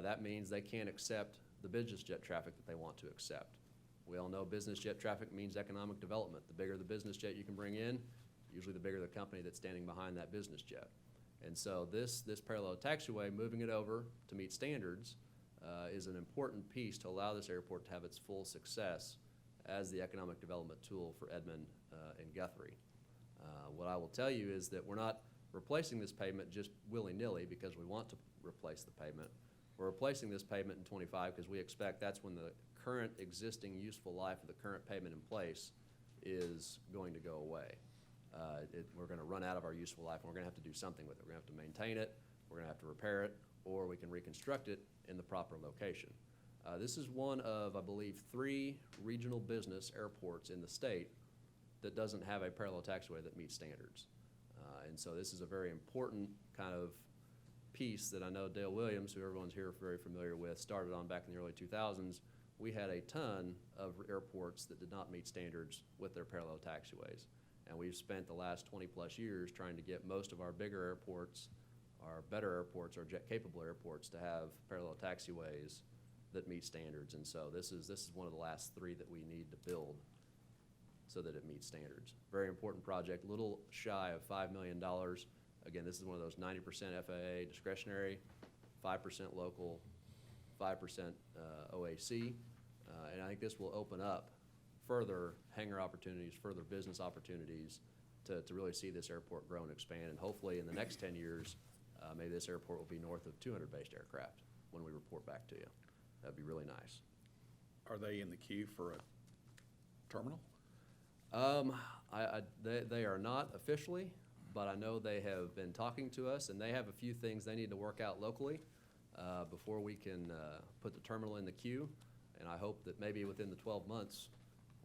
That means they can't accept the business jet traffic that they want to accept. We all know business jet traffic means economic development. The bigger the business jet you can bring in, usually the bigger the company that's standing behind that business jet. And so this parallel taxiway, moving it over to meet standards, is an important piece to allow this airport to have its full success as the economic development tool for Edmond and Guthrie. What I will tell you is that we're not replacing this pavement just willy-nilly because we want to replace the pavement. We're replacing this pavement in 25 because we expect that's when the current existing useful life of the current pavement in place is going to go away. We're going to run out of our useful life, and we're going to have to do something with it. We're going to have to maintain it, we're going to have to repair it, or we can reconstruct it in the proper location. This is one of, I believe, 3 regional business airports in the state that doesn't have a parallel taxiway that meets standards. And so this is a very important kind of piece that I know Dale Williams, who everyone's here very familiar with, started on back in the early 2000s. We had a ton of airports that did not meet standards with their parallel taxiways. And we've spent the last 20 plus years trying to get most of our bigger airports, our better airports, our jet-capable airports to have parallel taxiways that meet standards. And so this is one of the last 3 that we need to build so that it meets standards. Very important project, a little shy of $5 million. Again, this is one of those 90% FAA discretionary, 5% local, 5% OAC. And I think this will open up further hangar opportunities, further business opportunities to really see this airport grow and expand. And hopefully in the next 10 years, maybe this airport will be north of 200 based aircraft when we report back to you. That'd be really nice. Are they in the queue for a terminal? They are not officially, but I know they have been talking to us, and they have a few things they need to work out locally before we can put the terminal in the queue. And I hope that maybe within the 12 months,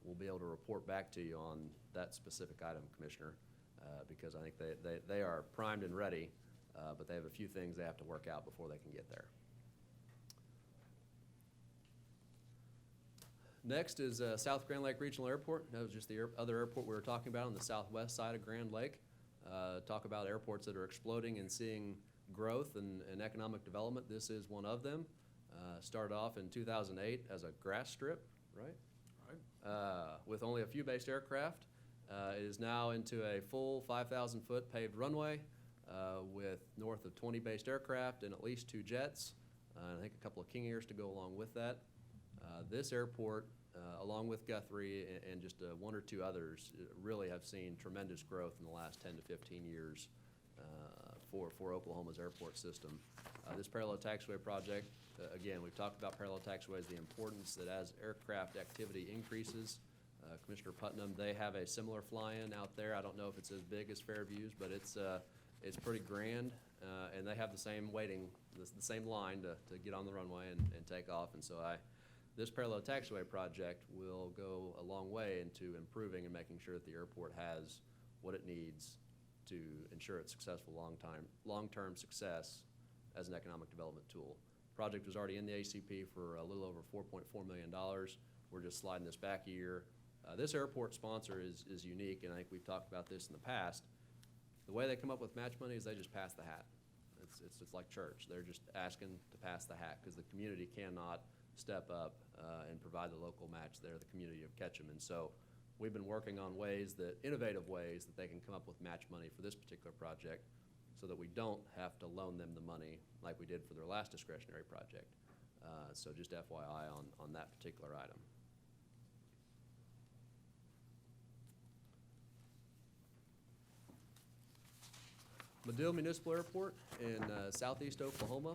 we'll be able to report back to you on that specific item, Commissioner, because I think they are primed and ready, but they have a few things they have to work out before they can get there. Next is South Grand Lake Regional Airport. That was just the other airport we were talking about on the southwest side of Grand Lake. Talk about airports that are exploding and seeing growth and economic development. This is one of them. Started off in 2008 as a grass strip, right? Right. With only a few based aircraft. It is now into a full 5,000-foot paved runway with north of 20 based aircraft and at least 2 jets. I think a couple of King Airs to go along with that. This airport along with Guthrie and just one or two others, really have seen tremendous growth in the last 10 to 15 years for Oklahoma's airport system. This parallel taxiway project, again, we've talked about parallel taxiways, the importance that as aircraft activity increases, Commissioner Putnam, they have a similar fly-in out there. I don't know if it's as big as Fairview's, but it's pretty grand, and they have the same waiting, the same line to get on the runway and take off. And so this parallel taxiway project will go a long way into improving and making sure that the airport has what it needs to ensure its successful long-term success as an economic development tool. Project was already in the ACP for a little over $4.4 million. We're just sliding this back a year. This airport sponsor is unique, and I think we've talked about this in the past. The way they come up with match money is they just pass the hat. It's like church. They're just asking to pass the hat because the community cannot step up and provide the local match there, the community of Ketchum. And so we've been working on innovative ways that they can come up with match money for this particular project so that we don't have to loan them the money like we did for their last discretionary project. So just FYI on that particular item. Medill Municipal Airport in southeast Oklahoma.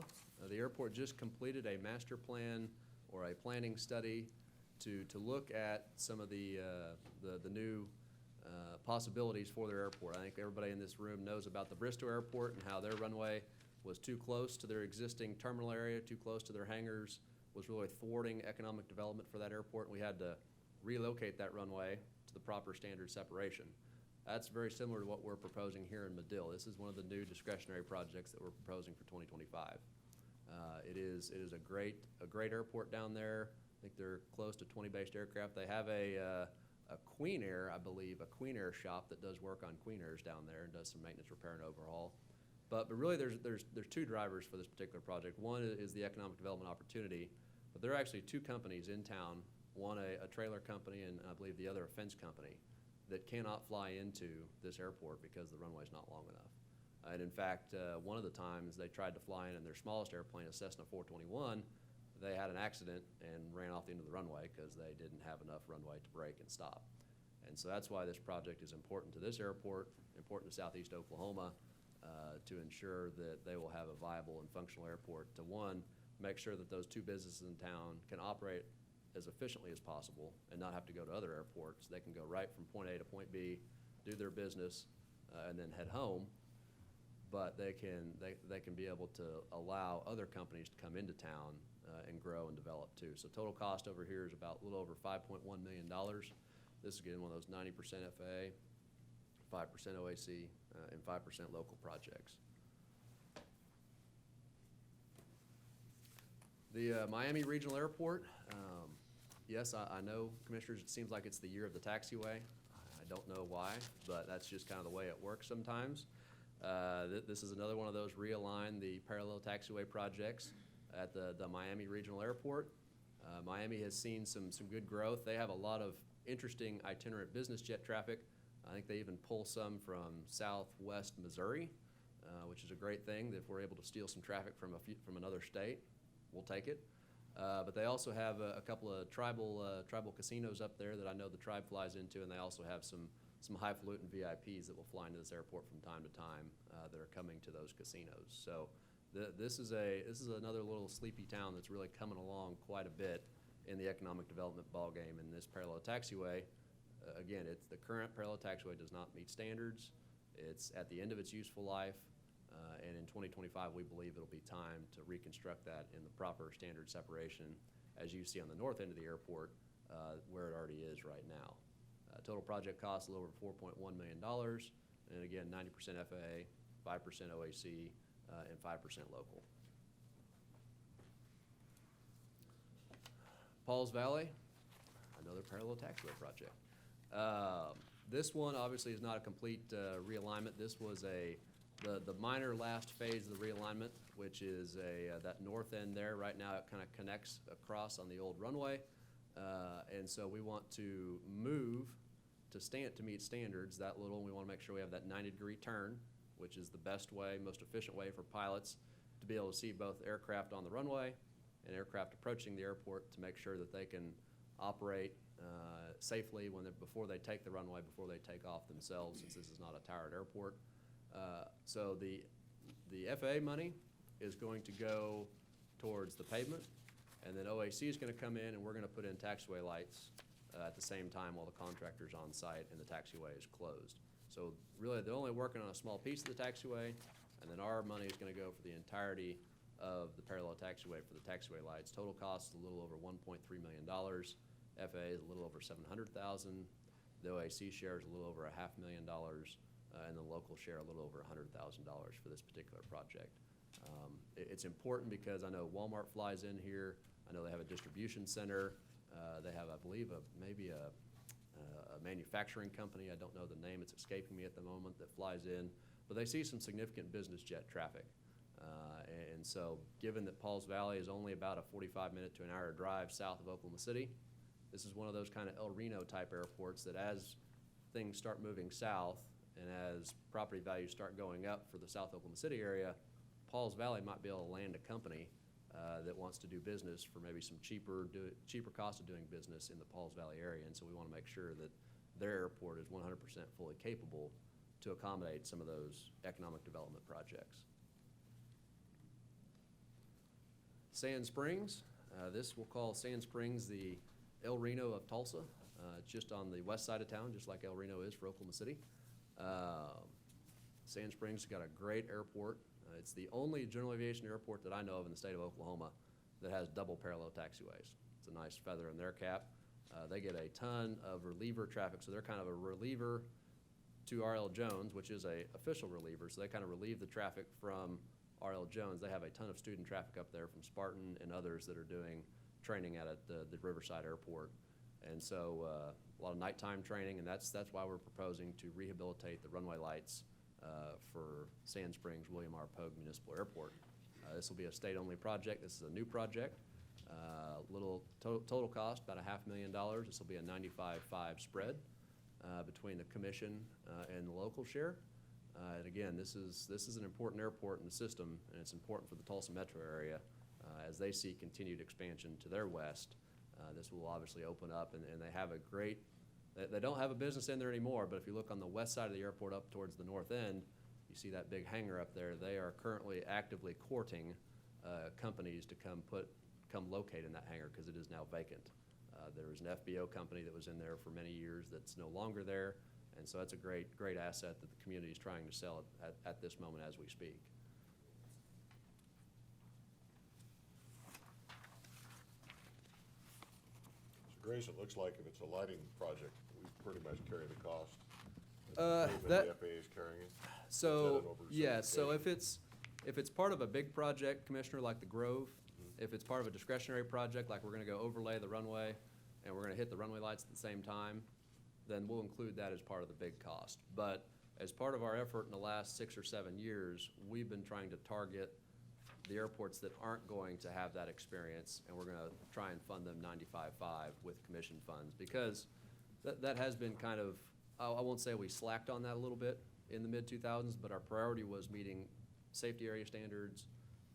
The airport just completed a master plan or a planning study to look at some of the new possibilities for their airport. I think everybody in this room knows about the Bristow Airport and how their runway was too close to their existing terminal area, too close to their hangars, was really thwarting economic development for that airport. We had to relocate that runway to the proper standard separation. That's very similar to what we're proposing here in Medill. This is one of the new discretionary projects that we're proposing for 2025. It is a great airport down there. I think they're close to 20 based aircraft. They have a Queen Air, I believe, a Queen Air shop that does work on Queen Airs down there and does some maintenance, repair, and overhaul. But really, there's two drivers for this particular project. One is the economic development opportunity, but there are actually two companies in town, one a trailer company and I believe the other a fence company, that cannot fly into this airport because the runway's not long enough. And in fact, one of the times they tried to fly in their smallest airplane, a Cessna 421, they had an accident and ran off the end of the runway because they didn't have enough runway to brake and stop. And so that's why this project is important to this airport, important to southeast Oklahoma, to ensure that they will have a viable and functional airport to, one, make sure that those two businesses in town can operate as efficiently as possible and not have to go to other airports. They can go right from point A to point B, do their business, and then head home. But they can be able to allow other companies to come into town and grow and develop too. So total cost over here is about a little over $5.1 million. This is again one of those 90% FAA, 5% OAC, and 5% local projects. The Miami Regional Airport, yes, I know, Commissioners, it seems like it's the year of the taxiway. I don't know why, but that's just kind of the way it works sometimes. This is another one of those realign the parallel taxiway projects at the Miami Regional Airport. Miami has seen some good growth. They have a lot of interesting itinerant business jet traffic. I think they even pull some from southwest Missouri, which is a great thing. If we're able to steal some traffic from another state, we'll take it. But they also have a couple of tribal casinos up there that I know the tribe flies into, and they also have some highfalutin VIPs that will fly into this airport from time to time that are coming to those casinos. So this is another little sleepy town that's really coming along quite a bit in the economic development ballgame. And this parallel taxiway, again, the current parallel taxiway does not meet standards. It's at the end of its useful life. And in 2025, we believe it'll be time to reconstruct that in the proper standard separation, as you see on the north end of the airport, where it already is right now. Total project cost a little over $4.1 million, and again, 90% FAA, 5% OAC, and 5% local. Pauls Valley, another parallel taxiway project. This one obviously is not a complete realignment. This was the minor last phase of the realignment, which is that north end there. Right now it kind of connects across on the old runway. And so we want to move to meet standards that little, and we want to make sure we have that 90-degree turn, which is the best way, most efficient way for pilots to be able to see both aircraft on the runway and aircraft approaching the airport to make sure that they can operate safely before they take the runway, before they take off themselves, since this is not a towered airport. So the FAA money is going to go towards the pavement, and then OAC is going to come in, and we're going to put in taxiway lights at the same time while the contractor's on site and the taxiway is closed. So really, they're only working on a small piece of the taxiway, and then our money is going to go for the entirety of the parallel taxiway for the taxiway lights. Total cost is a little over $1.3 million. FAA is a little over $700,000. The OAC share is a little over $500,000, and the local share a little over $100,000 for this particular project. It's important because I know Walmart flies in here. I know they have a distribution center. They have, I believe, maybe a manufacturing company. I don't know the name. It's escaping me at the moment, that flies in. But they see some significant business jet traffic. And so given that Pauls Valley is only about a 45-minute to an hour drive south of Oklahoma City, this is one of those kind of El Reno type airports that as things start moving south and as property values start going up for the South Oklahoma City area, Pauls Valley might be able to land a company that wants to do business for maybe some cheaper cost of doing business in the Pauls Valley area. And so we want to make sure that their airport is 100% fully capable to accommodate some of those economic development projects. Sand Springs, this we'll call Sand Springs the El Reno of Tulsa. It's just on the west side of town, just like El Reno is for Oklahoma City. Sand Springs has got a great airport. It's the only general aviation airport that I know of in the state of Oklahoma that has double parallel taxiways. It's a nice feather in their cap. They get a ton of reliever traffic, so they're kind of a reliever to R.L. Jones, which is a official reliever, so they kind of relieve the traffic from R.L. Jones. They have a ton of student traffic up there from Spartan and others that are doing training at the Riverside Airport. And so a lot of nighttime training, and that's why we're proposing to rehabilitate the runway lights for Sand Springs William R. Pogue Municipal Airport. This will be a state-only project. This is a new project. Little total cost, about $500,000. This will be a 95-5 spread between the commission and the local share. And again, this is an important airport in the system, and it's important for the Tulsa metro area as they see continued expansion to their west. This will obviously open up, and they have a great, they don't have a business in there anymore, but if you look on the west side of the airport up towards the north end, you see that big hangar up there. They are currently actively courting companies to come locate in that hangar because it is now vacant. There was an FBO company that was in there for many years that's no longer there, and so that's a great asset that the community is trying to sell at this moment as we speak. So Grace, it looks like if it's a lighting project, we pretty much carry the cost. That- The FAA is carrying it. So, Is that an yeah, so oversimplification? if it's part of a big project, Commissioner, like the Grove, if it's part of a discretionary project, like we're gonna go overlay the runway and we're gonna hit the runway lights at the same time, then we'll include that as part of the big cost. But as part of our effort in the last 6 or 7 years, we've been trying to target the airports that aren't going to have that experience, and we're gonna try and fund them 95-5 with commission funds, because that has been kind of, I won't say we slacked on that a little bit in the mid-2000s, but our priority was meeting safety area standards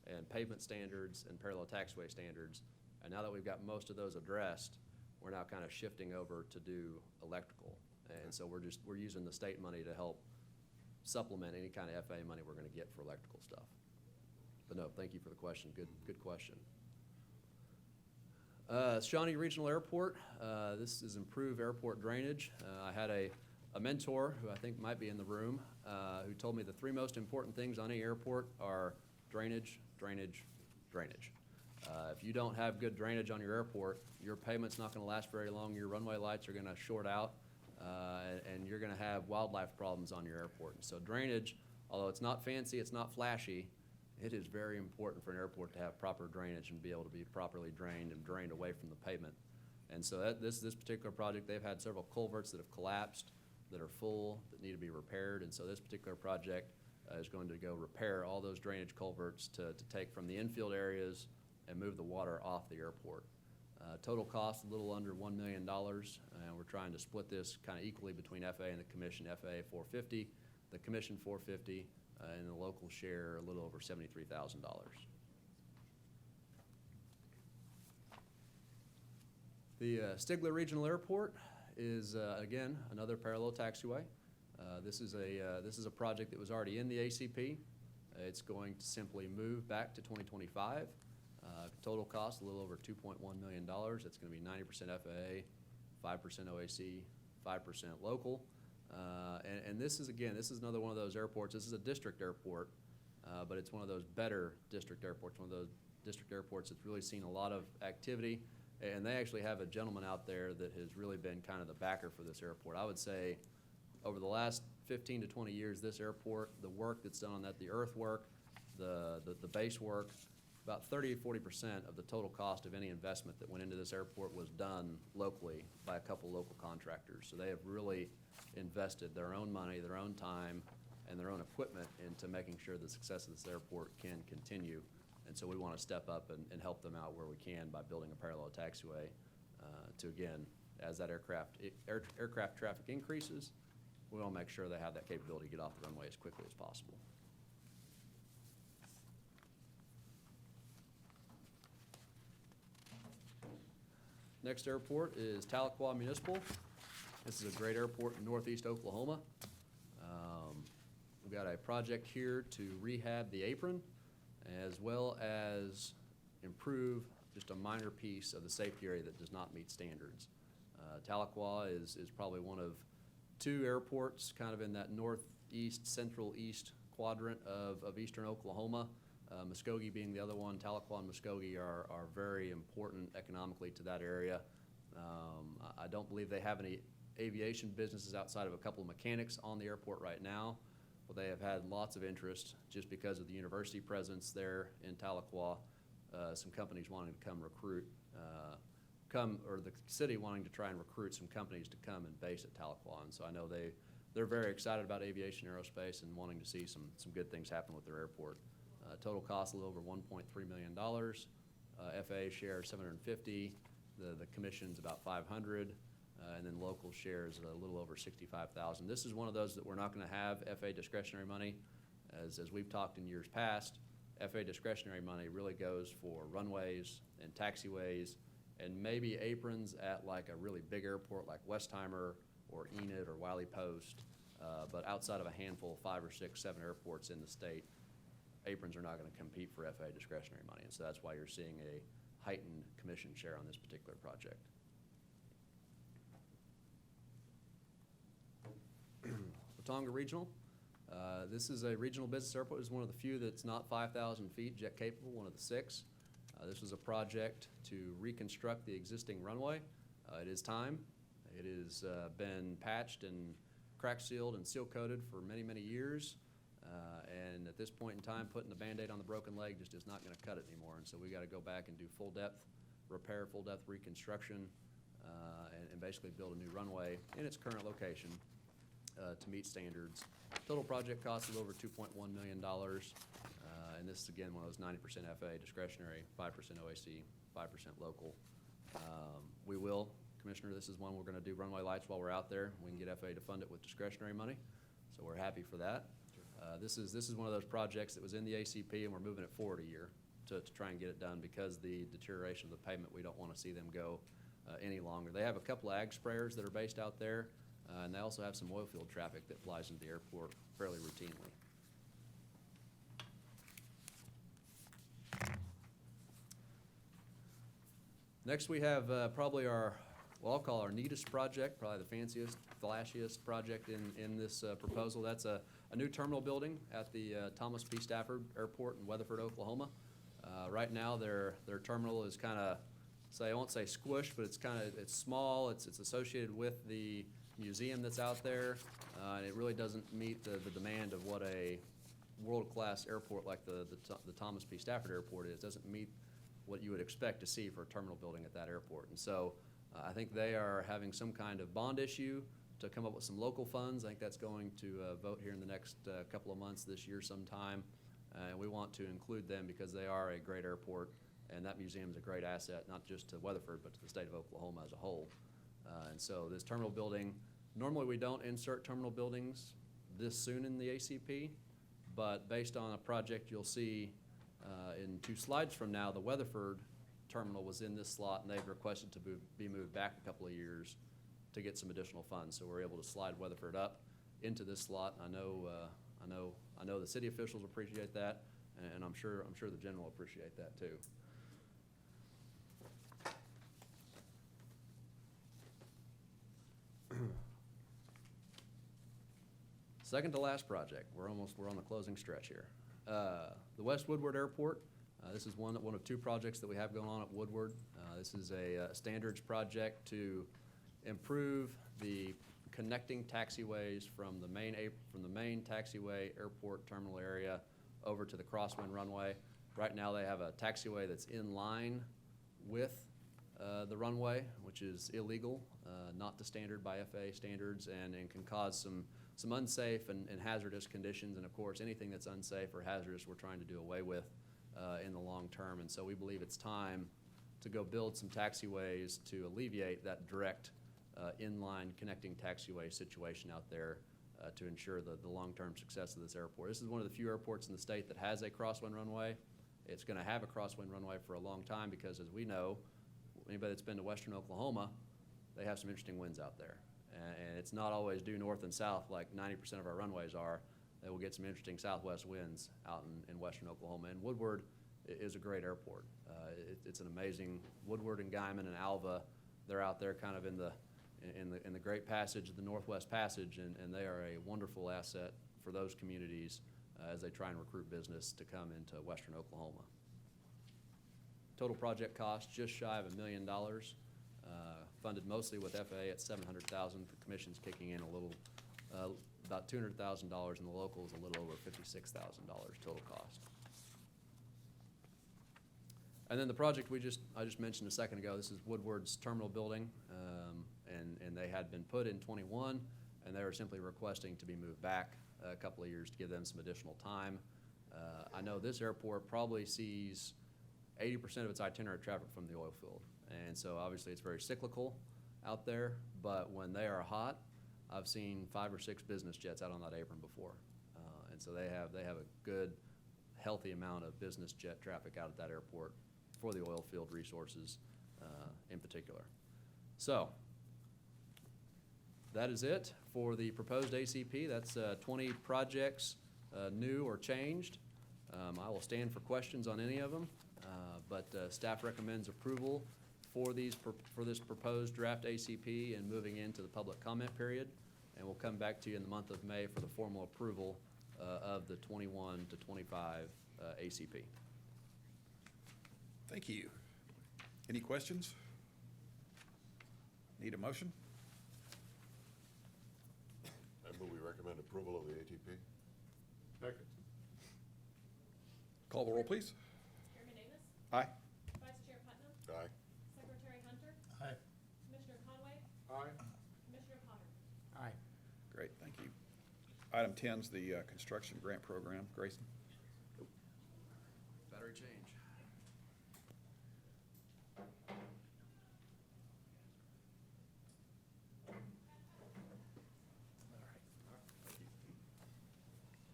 and pavement standards and parallel taxiway standards. And now that we've got most of those addressed, we're now kind of shifting over to do electrical. And so we're using the state money to help supplement any kind of FAA money we're gonna get for electrical stuff. But no, thank you for the question. Good question. Shawnee Regional Airport, this is improved airport drainage. I had a mentor who I think might be in the room who told me the 3 most important things on any airport are drainage, drainage, drainage. If you don't have good drainage on your airport, your pavement's not gonna last very long, your runway lights are gonna short out, and you're gonna have wildlife problems on your airport. And so drainage, although it's not fancy, it's not flashy, it is very important for an airport to have proper drainage and be able to be properly drained and drained away from the pavement. And so this particular project, they've had several culverts that have collapsed, that are full, that need to be repaired. And so this particular project is going to go repair all those drainage culverts to take from the infield areas and move the water off the airport. Total cost, a little under $1 million, and we're trying to split this kind of equally between FAA and the commission. FAA $450, the commission $450, and the local share a little over $73,000. The Stiegler Regional Airport is, again, another parallel taxiway. This is a project that was already in the ACP. It's going to simply move back to 2025. Total cost, a little over $2.1 million. It's going to be 90% FAA, 5% OAC, 5% local. And this is, again, this is another one of those airports. This is a district airport, but it's one of those better district airports, one of those district airports that's really seen a lot of activity. And they actually have a gentleman out there that has really been kind of the backer for this airport. I would say over the last 15 to 20 years, this airport, the work that's done on that, the earthwork, the base work, about 30 to 40% of the total cost of any investment that went into this airport was done locally by a couple local contractors. So they have really invested their own money, their own time, and their own equipment into making sure the success of this airport can continue. And so we want to step up and help them out where we can by building a parallel taxiway to, again, as that aircraft traffic increases, we want to make sure they have that capability to get off the runway as quickly as possible. Next airport is Tahlequah Municipal. This is a great airport in northeast Oklahoma. We've got a project here to rehab the apron as well as improve just a minor piece of the safety area that does not meet standards. Tahlequah is probably one of two airports kind of in that northeast, central east quadrant of eastern Oklahoma. Muskogee being the other one. Tahlequah and Muskogee are very important economically to that area. I don't believe they have any aviation businesses outside of a couple of mechanics on the airport right now, but they have had lots of interest just because of the university presence there in Tahlequah. Some companies wanting to come recruit, or the city wanting to try and recruit some companies to come and base at Tahlequah. And so I know they're very excited about aviation aerospace and wanting to see some good things happen with their airport. Total cost a little over $1.3 million. FAA share $750. The commission's about $500. And then local shares a little over $65,000. This is one of those that we're not going to have FAA discretionary money. As we've talked in years past, FAA discretionary money really goes for runways and taxiways and maybe aprons at like a really big airport like Westheimer or Enid or Wiley Post. But outside of a handful, 5 or 6, 7 airports in the state, aprons are not going to compete for FAA discretionary money. And so that's why you're seeing a heightened commission share on this particular project. Watonga Regional. This is a regional business airport. It's one of the few that's not 5,000 feet jet capable, one of the 6. This was a project to reconstruct the existing runway. It is time. It has been patched and crack sealed and seal coated for many, many years. And at this point in time, putting the Band-Aid on the broken leg just is not going to cut it anymore. And so we got to go back and do full depth repair, full depth reconstruction, and basically build a new runway in its current location to meet standards. Total project cost a little over $2.1 million. And this is again one of those 90% FAA discretionary, 5% OAC, 5% local. We will, Commissioner, this is one we're going to do runway lights while we're out there. We can get FAA to fund it with discretionary money, so we're happy for that. This is one of those projects that was in the ACP, and we're moving it forward a year to try and get it done because the deterioration of the pavement, we don't want to see them go any longer. They have a couple of ag sprayers that are based out there, and they also have some oil field traffic that flies into the airport fairly routinely. Next we have probably our, well, I'll call our neatest project, probably the fanciest, flashiest project in this proposal. That's a new terminal building at the Thomas P. Stafford Airport in Weatherford, Oklahoma. Right now their terminal is kind of, I won't say squished, but it's small. It's associated with the museum that's out there, and it really doesn't meet the demand of what a world-class airport like the Thomas P. Stafford Airport is. It doesn't meet what you would expect to see for a terminal building at that airport. And so I think they are having some kind of bond issue to come up with some local funds. I think that's going to vote here in the next couple of months this year sometime. And we want to include them because they are a great airport, and that museum is a great asset, not just to Weatherford, but to the state of Oklahoma as a whole. And so this terminal building, normally we don't insert terminal buildings this soon in the ACP, but based on a project you'll see in 2 slides from now, the Weatherford terminal was in this slot, and they've requested to be moved back a couple of years to get some additional funds. So we're able to slide Weatherford up into this slot. I know the city officials appreciate that, and I'm sure the general appreciate that too. Second to last project. We're on the closing stretch here. The West Woodward Airport. This is one of two projects that we have going on at Woodward. This is a standards project to improve the connecting taxiways from the main taxiway airport terminal area over to the crosswind runway. Right now they have a taxiway that's in line with the runway, which is illegal, not to standard by FAA standards, and can cause some unsafe and hazardous conditions. And of course, anything that's unsafe or hazardous, we're trying to do away with in the long term. And so we believe it's time to go build some taxiways to alleviate that direct inline connecting taxiway situation out there to ensure the long-term success of this airport. This is one of the few airports in the state that has a crosswind runway. It's going to have a crosswind runway for a long time because, as we know, anybody that's been to western Oklahoma, they have some interesting winds out there. And it's not always due north and south like 90% of our runways are. They will get some interesting southwest winds out in western Oklahoma. And Woodward is a great airport. It's an amazing, Woodward and Guyman and Alva, they're out there kind of in the Great Passage, the Northwest Passage, and they are a wonderful asset for those communities as they try and recruit business to come into western Oklahoma. Total project cost just shy of $1 million, funded mostly with FAA at $700,000, the commission's kicking in a little, about $200,000, and the locals a little over $56,000 total cost. And then the project I just mentioned a second ago, this is Woodward's terminal building, and they had been put in 21, and they were simply requesting to be moved back a couple of years to give them some additional time. I know this airport probably sees 80% of its itinerary traffic from the oil field, and so obviously it's very cyclical out there, but when they are hot, I've seen 5 or 6 business jets out on that apron before, and so they have a good, healthy amount of business jet traffic out at that airport for the oil field resources in particular. So that is it for the proposed ACP. That's 20 projects, new or changed. I will stand for questions on any of them, but staff recommends approval for this proposed draft ACP and moving into the public comment period. And we'll come back to you in the month of May for the formal approval of the 21 to 25 ACP. Thank you. Any questions? Need a motion? I move we recommend approval of the ATP. Second. Call the roll, please. Chairman Davis? Aye. Vice Chair Putnam? Aye. Secretary Hunter? Aye. Commissioner Conway? Aye. Commissioner Potter? Aye. Great, thank you. Item 10 is the construction grant program. Grayson? Battery change.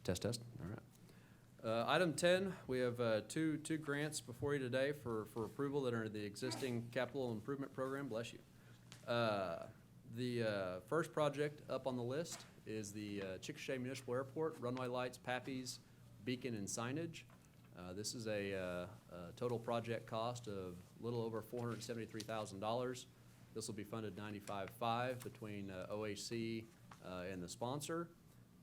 Test, test, all right. Item 10, we have two grants before you today for approval that are in the existing capital improvement program. Bless you. The first project up on the list is the Chickasha Municipal Airport, runway lights, PAPIs, beacon, and signage. This is a total project cost of a little over $473,000. This will be funded 95.5 between OAC and the sponsor.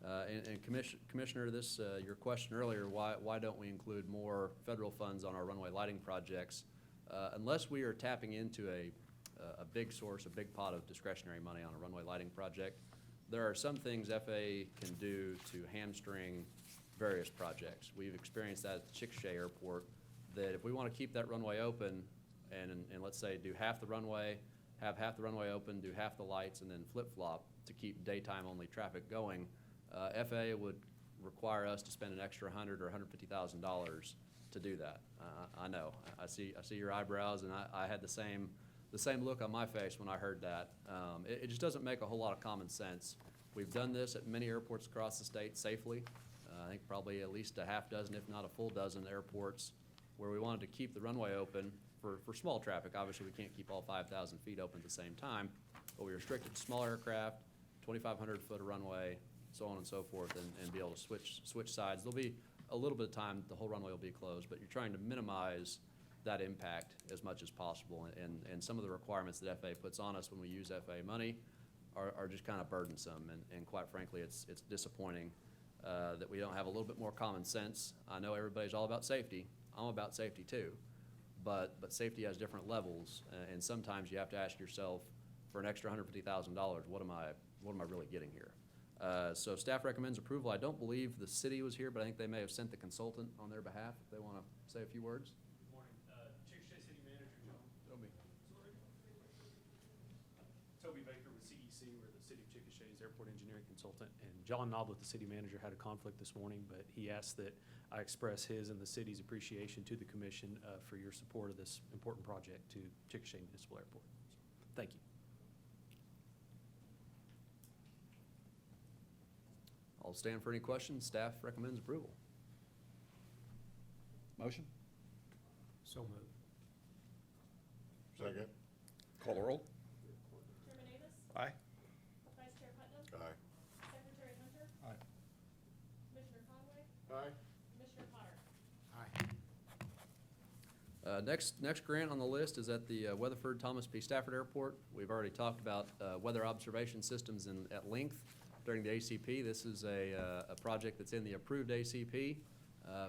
And Commissioner, this your question earlier, why don't we include more federal funds on our runway lighting projects? Unless we are tapping into a big source, a big pot of discretionary money on a runway lighting project, there are some things FAA can do to hamstring various projects. We've experienced that at the Chickasha Airport, that if we want to keep that runway open and let's say do half the runway, have half the runway open, do half the lights, and then flip-flop to keep daytime only traffic going, FAA would require us to spend an extra $100,000 or $150,000 to do that. I know. I see your eyebrows, and I had the same look on my face when I heard that. It just doesn't make a whole lot of common sense. We've done this at many airports across the state safely. I think probably at least a half dozen, if not a full dozen airports where we wanted to keep the runway open for small traffic. Obviously, we can't keep all 5,000 feet open at the same time, but we restrict it to small aircraft, 2,500 foot of runway, so on and so forth, and be able to switch sides. There'll be a little bit of time, the whole runway will be closed, but you're trying to minimize that impact as much as possible. And some of the requirements that FAA puts on us when we use FAA money are just kind of burdensome. And quite frankly, it's disappointing that we don't have a little bit more common sense. I know everybody's all about safety. I'm about safety too. But safety has different levels, and sometimes you have to ask yourself, for an extra $150,000, what am I really getting here? So staff recommends approval. I don't believe the city was here, but I think they may have sent the consultant on their behalf if they want to say a few words. Good morning. Chickasha City Manager Toby Baker with CEC. We're the City of Chickasha's Airport Engineering Consultant. And John Noblett, the City Manager, had a conflict this morning, but he asked that I express his and the city's appreciation to the commission for your support of this important project to Chickasha Municipal Airport. So, thank you. I'll stand for any questions. Staff recommends approval. Motion? So moved. Second. Call the roll. Chairman Davis? Aye. Vice Chair Putnam? Aye. Secretary Hunter? Aye. Commissioner Conway? Aye. Commissioner Potter? Aye. Next grant on the list is at the Weatherford Thomas P. Stafford Airport. We've already talked about weather observation systems at length during the ACP. This is a project that's in the approved ACP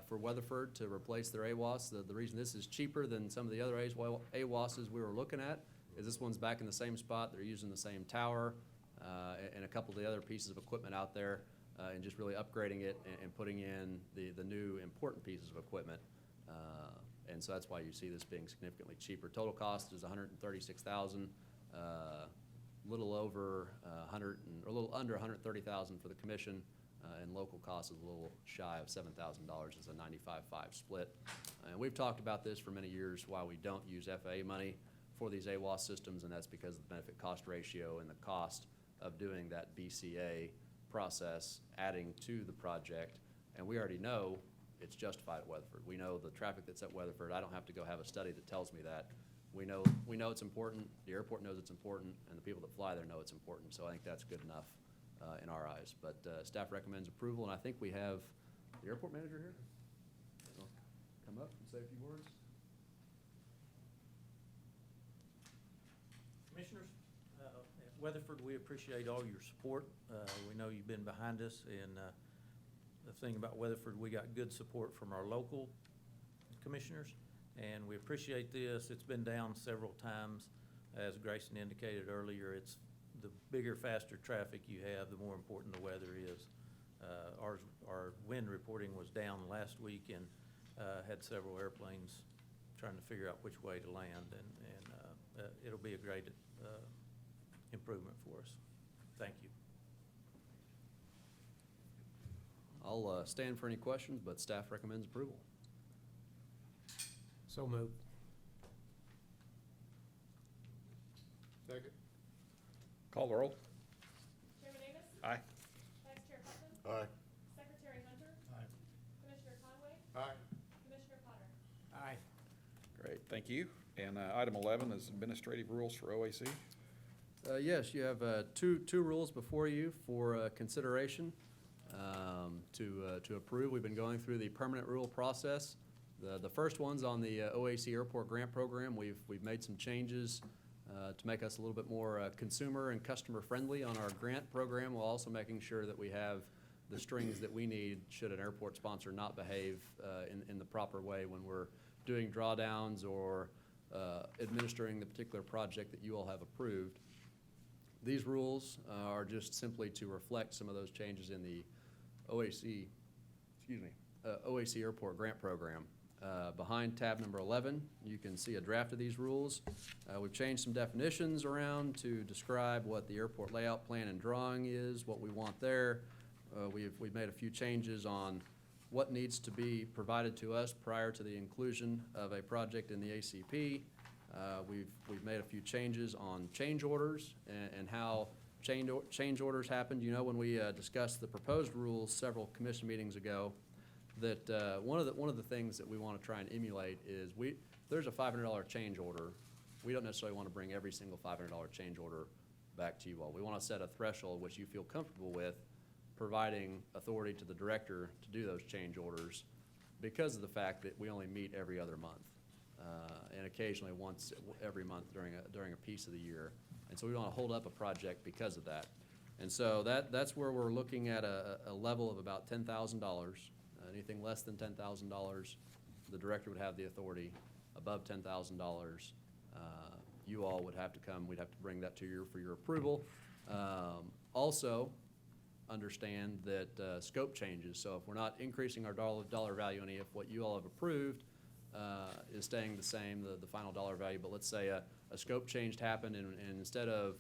for Weatherford to replace their AWAS. The reason this is cheaper than some of the other AWASs we were looking at is this one's back in the same spot. They're using the same tower and a couple of the other pieces of equipment out there and just really upgrading it and putting in the new important pieces of equipment. And so that's why you see this being significantly cheaper. Total cost is $136,000. Little over or a little under 130,000 for the commission, and local cost is a little shy of $7,000 as a 95-5 split. And we've talked about this for many years, why we don't use FAA money for these AWAS systems, and that's because of the benefit cost ratio and the cost of doing that BCA process, adding to the project. And we already know it's justified at Weatherford. We know the traffic that's at Weatherford. I don't have to go have a study that tells me that. We know it's important, the airport knows it's important, and the people that fly there know it's important. So I think that's good enough in our eyes. But staff recommends approval, and I think we have the airport manager here. He'll come up and say a few words. Commissioners, at Weatherford, we appreciate all your support. We know you've been behind us, and the thing about Weatherford, we got good support from our local commissioners, and we appreciate this. It's been down several times. As Grayson indicated earlier, it's the bigger, faster traffic you have, the more important the weather is. Our wind reporting was down last week and had several airplanes trying to figure out which way to land, and it'll be a great improvement for us. Thank you. I'll stand for any questions, but staff recommends approval. So moved. Second. Call the roll. Chairman Davis? Aye. Vice Chair Putnam? Aye. Secretary Hunter? Aye. Commissioner Conway? Aye. Commissioner Potter? Aye. Great, thank you. And item 11 is administrative rules for OAC. Yes, you have two rules before you for consideration to approve. We've been going through the permanent rule process. The first one's on the OAC Airport Grant Program. We've made some changes to make us a little bit more consumer and customer friendly on our grant program, while also making sure that we have the strings that we need should an airport sponsor not behave in the proper way when we're doing drawdowns or administering the particular project that you all have approved. These rules are just simply to reflect some of those changes in the OAC Airport Grant Program. Behind tab number 11, you can see a draft of these rules. We've changed some definitions around to describe what the airport layout plan and drawing is, what we want there. We've made a few changes on what needs to be provided to us prior to the inclusion of a project in the ACP. We've made a few changes on change orders and how change orders happen. You know, when we discussed the proposed rules several commission meetings ago, that one of the things that we want to try and emulate is there's a $500 change order, we don't necessarily want to bring every single $500 change order back to you all. We want to set a threshold which you feel comfortable with, providing authority to the director to do those change orders because of the fact that we only meet every other month, and occasionally once every month during a piece of the year. And so we want to hold up a project because of that. And so that's where we're looking at a level of about $10,000. Anything less than $10,000, the director would have the authority. Above $10,000, you all would have to come, we'd have to bring that to you for your approval. Also, understand that scope changes. So if we're not increasing our dollar value any, if what you all have approved is staying the same, the final dollar value, but let's say a scope change happened and instead of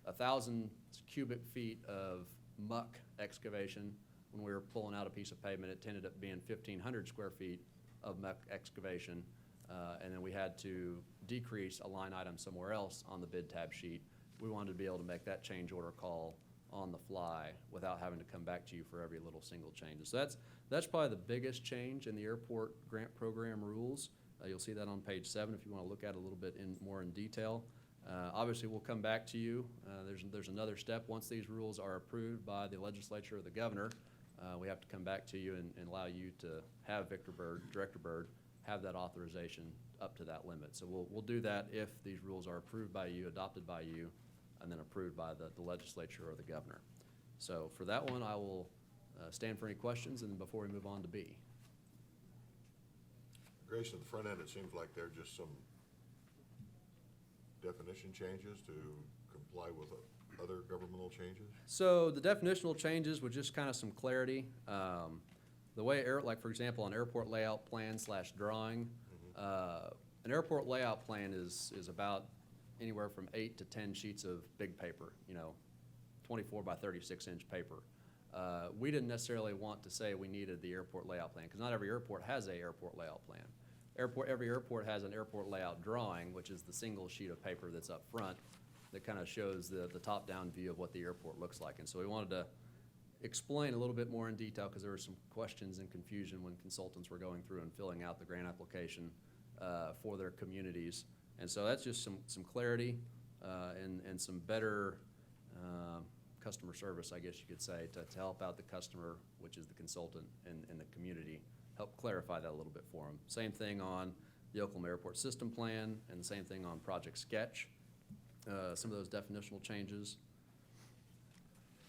1,000 cubic feet of muck excavation, when we were pulling out a piece of pavement, it ended up being 1,500 square feet of muck excavation, and then we had to decrease a line item somewhere else on the bid tab sheet. We wanted to be able to make that change order call on the fly without having to come back to you for every little single change. So that's probably the biggest change in the airport grant program rules. You'll see that on page 7 if you want to look at it a little bit more in detail. Obviously, we'll come back to you. There's another step. Once these rules are approved by the legislature or the governor, we have to come back to you and allow you to have Director Byrd, have that authorization up to that limit. So we'll do that if these rules are approved by you, adopted by you, and then approved by the legislature or the governor. So for that one, I will stand for any questions, and before we move on to B. Grace, at the front end, it seems like there are just some definition changes to comply with other governmental changes? So the definitional changes with just kind of some clarity. The way, like for example, an airport layout plan / drawing, an airport layout plan is about anywhere from 8 to 10 sheets of big paper, 24 by 36 inch paper. We didn't necessarily want to say we needed the airport layout plan because not every airport has a airport layout plan. Every airport has an airport layout drawing, which is the single sheet of paper that's up front that kind of shows the top-down view of what the airport looks like. And so we wanted to explain a little bit more in detail because there were some questions and confusion when consultants were going through and filling out the grant application for their communities. And so that's just some clarity and some better customer service, I guess you could say, to help out the customer, which is the consultant and the community, help clarify that a little bit for them. Same thing on the Oklahoma Airport System Plan and the same thing on Project Sketch, some of those definitional changes.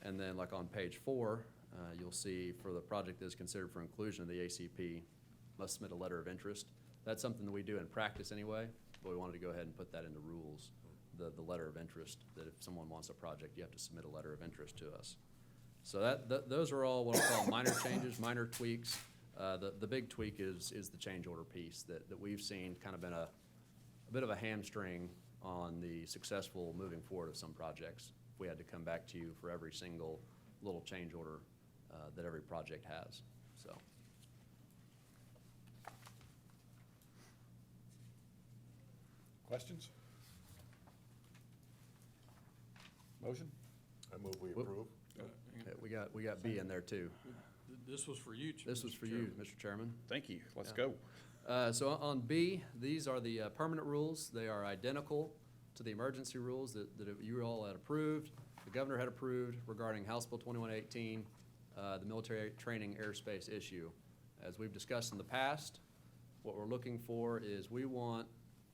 And then like on page 4, you'll see for the project that is considered for inclusion of the ACP, must submit a letter of interest. That's something that we do in practice anyway, but we wanted to go ahead and put that in the rules, the letter of interest, that if someone wants a project, you have to submit a letter of interest to us. So those are all what I call minor changes, minor tweaks. The big tweak is the change order piece that we've seen kind of been a bit of a hamstring on the successful moving forward of some projects. We had to come back to you for every single little change order that every project has. So. Questions? Motion? I move we approve. Yeah, we got B in there too. This was for you, This was for you, Mr. Chairman. Thank you. Let's Yeah. go. So on B, these are the permanent rules. They are identical to the emergency rules that you all had approved, the governor had approved regarding House Bill 2118, the military training airspace issue. As we've discussed in the past, what we're looking for is we want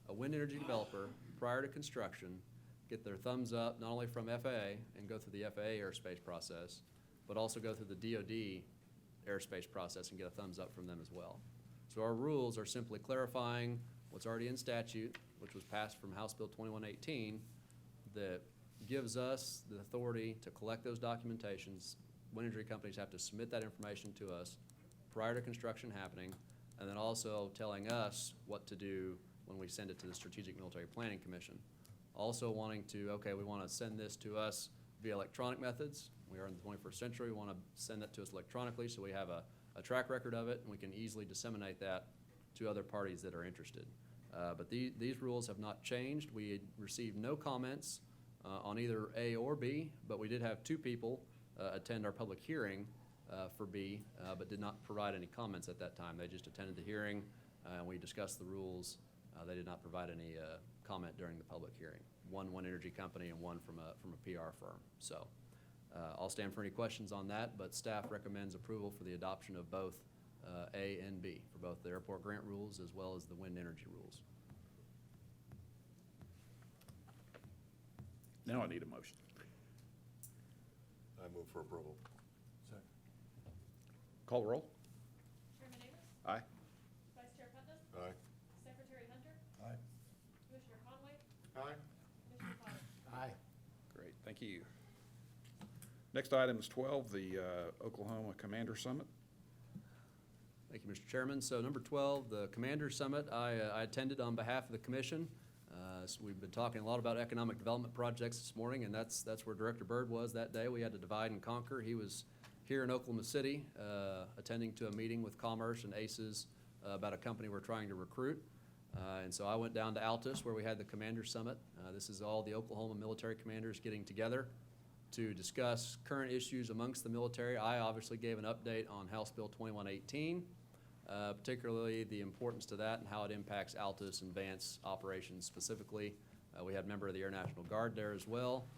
a wind energy developer prior to construction get their thumbs up not only from FAA and go through the FAA airspace process, but also go through the DoD airspace process and get a thumbs up from them as well. So our rules are simply clarifying what's already in statute, which was passed from House Bill 2118, that gives us the authority to collect those documentations. Wind energy companies have to submit that information to us prior to construction happening, and then also telling us what to do when we send it to the Strategic Military Planning Commission. Also wanting to, okay, we want to send this to us via electronic methods. We are in the 21st century. We want to send it to us electronically so we have a track record of it and we can easily disseminate that to other parties that are interested. But these rules have not changed. We received no comments on either A or B, but we did have 2 people attend our public hearing for B, but did not provide any comments at that time. They just attended the hearing and we discussed the rules. They did not provide any comment during the public hearing. One energy company and one from a PR firm. So I'll stand for any questions on that, but staff recommends approval for the adoption of both A and B, for both the airport grant rules as well as the wind energy rules. Now I need a motion. I move for approval. Call the roll. Chairman Davis? Aye. Vice Chair Putnam? Aye. Secretary Hunter? Aye. Commissioner Conway? Aye. Commissioner Potter? Aye. Great, thank you. Next item is 12, the Oklahoma Commander Summit. Thank you, Mr. Chairman. So number 12, the Commander Summit, I attended on behalf of the commission. So we've been talking a lot about economic development projects this morning, and that's where Director Byrd was that day. We had to divide and conquer. He was here in Oklahoma City, attending to a meeting with Commerce and ACES about a company we're trying to recruit. And so I went down to Altus where we had the Commander Summit. This is all the Oklahoma military commanders getting together to discuss current issues amongst the military. I obviously gave an update on House Bill 2118, particularly the importance to that and how it impacts Altus and Vance operations specifically. We had a member of the Air National Guard there as well.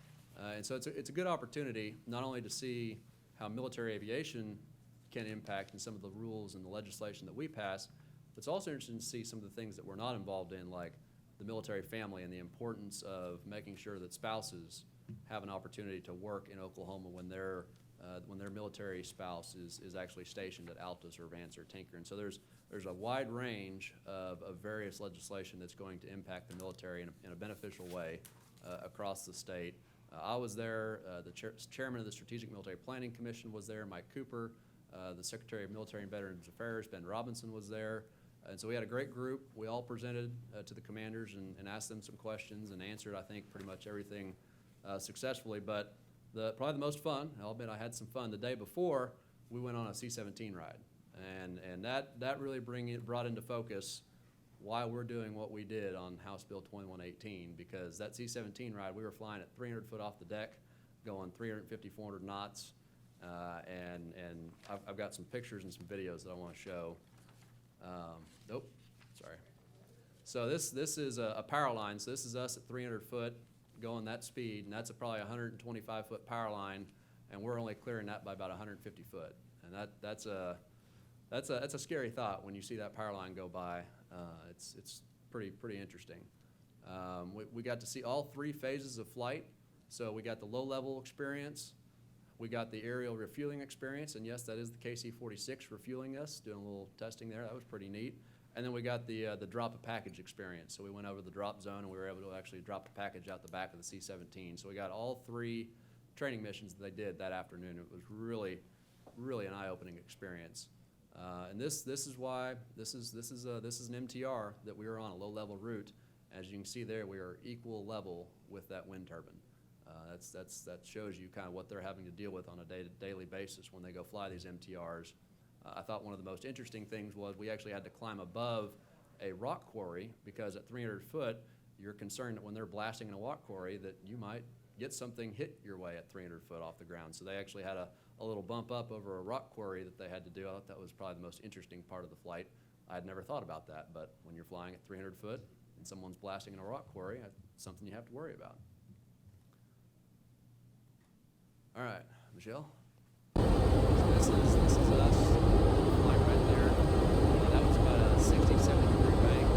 And so it's a good opportunity not only to see how military aviation can impact in some of the rules and the legislation that we pass, but it's also interesting to see some of the things that we're not involved in, like the military family and the importance of making sure that spouses have an opportunity to work in Oklahoma when their military spouse is actually stationed at Altus or Vance or Tinker. And so there's a wide range of various legislation that's going to impact the military in a beneficial way across the state. I was there, the chairman of the Strategic Military Planning Commission was there, Mike Cooper, the Secretary of Military and Veterans Affairs, Ben Robinson, was there. And so we had a great group. We all presented to the commanders and asked them some questions and answered, I think, pretty much everything successfully. But probably the most fun, I'll admit I had some fun, the day before, we went on a C-17 ride. And that really brought into focus why we're doing what we did on House Bill 2118, because that C-17 ride, we were flying at 300 foot off the deck, going 350, 400 knots. And I've got some pictures and some videos that I want to show. Nope, sorry. So this is a power line. So this is us at 300 foot going that speed, and that's probably a 125 foot power line, and we're only clearing that by about 150 foot. And that's a scary thought when you see that power line go by. It's pretty interesting. We got to see all three phases of flight. So we got the low level experience, we got the aerial refueling experience, and yes, that is the KC-46 refueling us, doing a little testing there. That was pretty neat. And then we got the drop a package experience. So we went over the drop zone and we were able to actually drop a package out the back of the C-17. So we got all three training missions that they did that afternoon. It was really an eye-opening experience. And this is why this is an MTR that we were on, a low-level route. As you can see there, we are equal level with that wind turbine. That shows you kind of what they're having to deal with on a daily basis when they go fly these MTRs. I thought one of the most interesting things was we actually had to climb above a rock quarry, because at 300 foot, you're concerned that when they're blasting in a rock quarry that you might get something hit your way at 300 foot off the ground. So they actually had a little bump up over a rock quarry that they had to do. I thought that was probably the most interesting part of the flight. I had never thought about that, but when you're flying at 300 foot and someone's blasting in a rock quarry, it's something you have to worry about. All right, Michelle. So this is us, flying right there. That was about a 67-degree bank.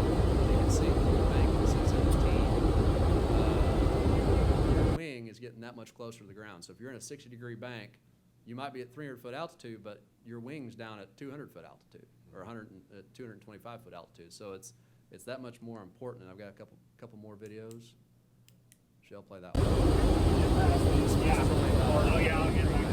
You can see the bank in the C-17. Your wing is getting that much closer to the ground. So if you're in a 60-degree bank, you might be at 300-foot altitude, but your wing's down at 200-foot altitude, or 225-foot altitude. So it's that much more important. And I've got a couple more videos. Michelle, play that one. Yeah. Oh, yeah, I'll get it right now.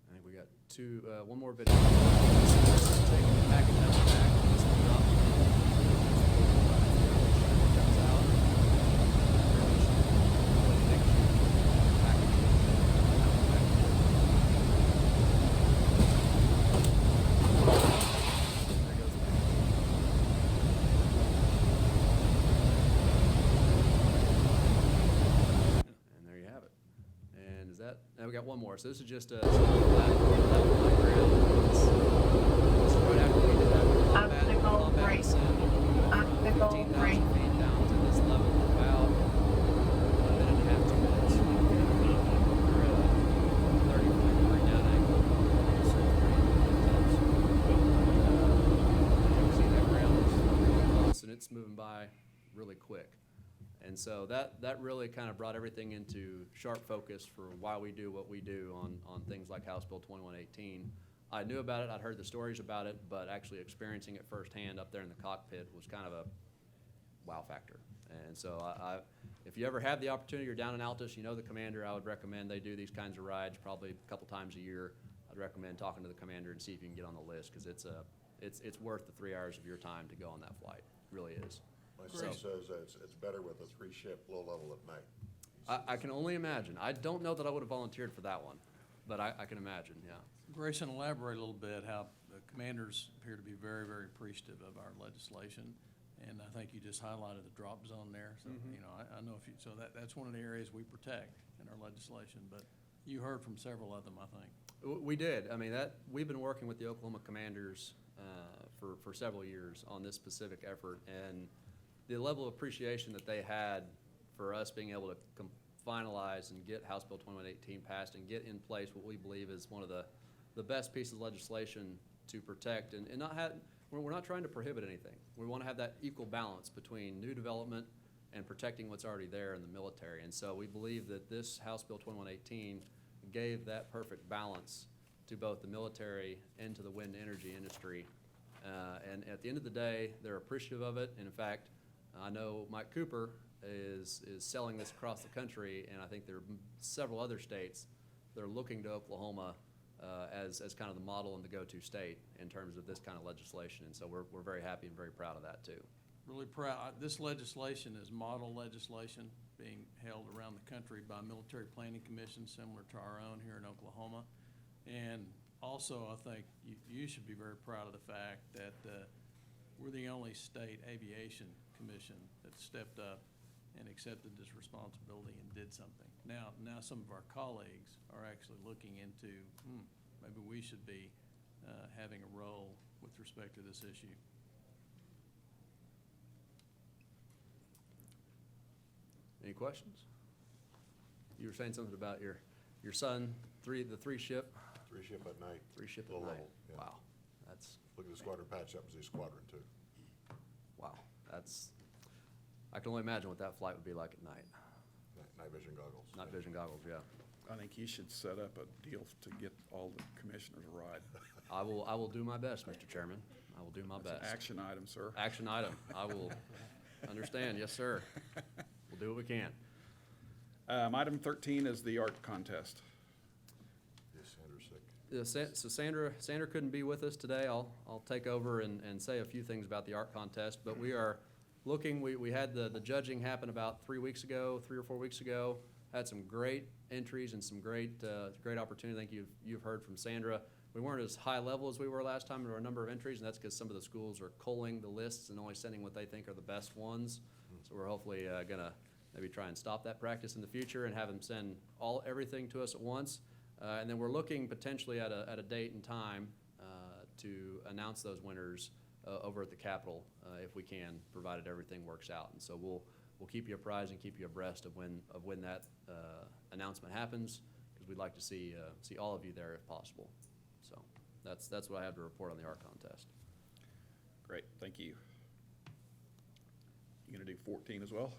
I think we got one more video. Taking the package out the back. This one dropped. Comes out. that, and we got one more. So this is just a level playground. This is right after we did that combat ascent, 15,000 feet down to this level in about a minute and a half, 2 minutes. We're at a 30-degree down angle. So it's pretty intense. You can see that ground is really close, and it's moving by really quick. And so that really kind of brought everything into sharp focus for why we do what we do on things like House Bill 2118. I knew about it, I'd heard the stories about it, but actually experiencing it firsthand up there in the cockpit was kind of a wow factor. And so if you ever have the opportunity, you're down in Altus, you know the commander, I would recommend they do these kinds of rides probably a couple times a year. I'd recommend talking to the commander and see if you can get on the list, because it's worth the 3 hours of your time to go on that flight. It really is. My son says that it's better with a 3-ship low level at night. I can only imagine. I don't know that I would have volunteered for that one, but I can imagine, yeah. Grayson, elaborate a little bit how the commanders appear to be very, very appreciative of our legislation. And I think you just highlighted the drop zone there. So, you know, I know if you, so that's one of the areas we protect in our legislation. But you heard from several of them, I think. We did. I mean, we've been working with the Oklahoma commanders for several years on this specific effort. And the level of appreciation that they had for us being able to finalize and get House Bill 2118 passed and get in place what we believe is one of the best pieces of legislation to protect and not have, we're not trying to prohibit anything. We want to have that equal balance between new development and protecting what's already there in the military. And so we believe that this House Bill 2118 gave that perfect balance to both the military and to the wind energy industry. And at the end of the day, they're appreciative of it. And in fact, I know Mike Cooper is selling this across the country, and I think there are several other states that are looking to Oklahoma as kind of the model and the go-to state in terms of this kind of legislation. And so we're very happy and very proud of that too. Really proud. This legislation is model legislation being held around the country by military planning commissions similar to our own here in Oklahoma. And also, I think you should be very proud of the fact that we're the only state aviation commission that stepped up and accepted this responsibility and did something. Now some of our colleagues are actually looking into, maybe we should be having a role with respect to this issue. Any questions? You were saying something about your son, the 3-ship? 3-ship at night. 3-ship low at night. level, yeah. Wow, that's, Look at the squadron patch, that was his squadron too. wow, I can only imagine what that flight would be like at night. Night vision goggles. Night vision goggles, yeah. I think you should set up a deal to get all the commissioners a ride. I will do my best, Mr. Chairman. I will do my That's an best. action item, sir. Action item. I will understand, yes, sir. We'll do what we can. Item 13 is the art contest. Yes, Sandra's sick. So Sandra couldn't be with us today. I'll take over and say a few things about the art contest, but we are looking, we had the judging happen about 3 or 4 weeks ago. Had some great entries and some great opportunity. I think you've heard from Sandra. We weren't as high level as we were last time. There were a number of entries, and that's because some of the schools are culling the lists and only sending what they think are the best ones. So we're hopefully gonna maybe try and stop that practice in the future and have them send everything to us at once. And then we're looking potentially at a date and time to announce those winners over at the Capitol if we can, provided everything works out. And so we'll keep you apprised and keep you abreast of when that announcement happens, because we'd like to see all of you there if possible. So that's what I have to report on the art contest. Great, thank you. You gonna do 14 as well?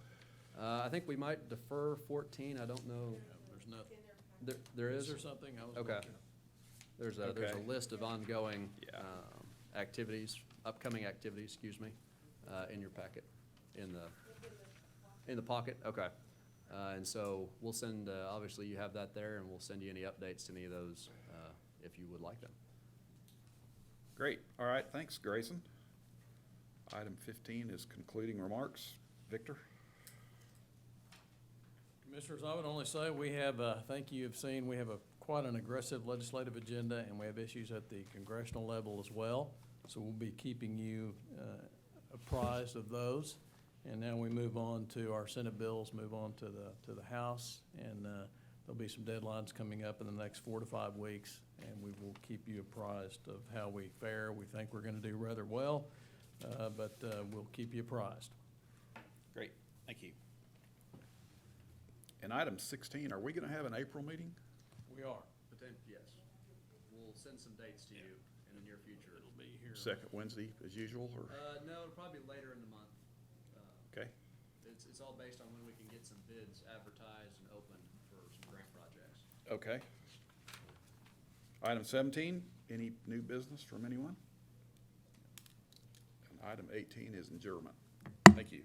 I think we might defer 14. I don't know. There's nothing. There Is is? there something? I was Okay. looking. There's a Okay. list of ongoing Yeah. activities, upcoming activities, excuse me, in your packet, in the pocket. Okay. And so we'll send, obviously you have that there, and we'll send you any updates to any of those if you would like them. Great, all right, thanks, Grayson. Item 15 is concluding remarks. Victor? Commissioners, I would only say we have, I think you have seen, we have quite an aggressive legislative agenda, and we have issues at the congressional level as well. So we'll be keeping you apprised of those. And now we move on to our Senate bills, move on to the House. And there'll be some deadlines coming up in the next 4 to 5 weeks, and we will keep you apprised of how we fare. We think we're gonna do rather well, but we'll keep you apprised. Great, thank you. And item 16, are we gonna have an April meeting? We are. Yes. We'll send some dates to you in the near future. It'll be here. Second Wednesday as usual, or? No, it'll probably be later in the month. Okay, It's all based on when we can get some bids advertised and open for some grant projects. okay. Item 17, any new business from anyone? And item 18 is adjournment. Thank you.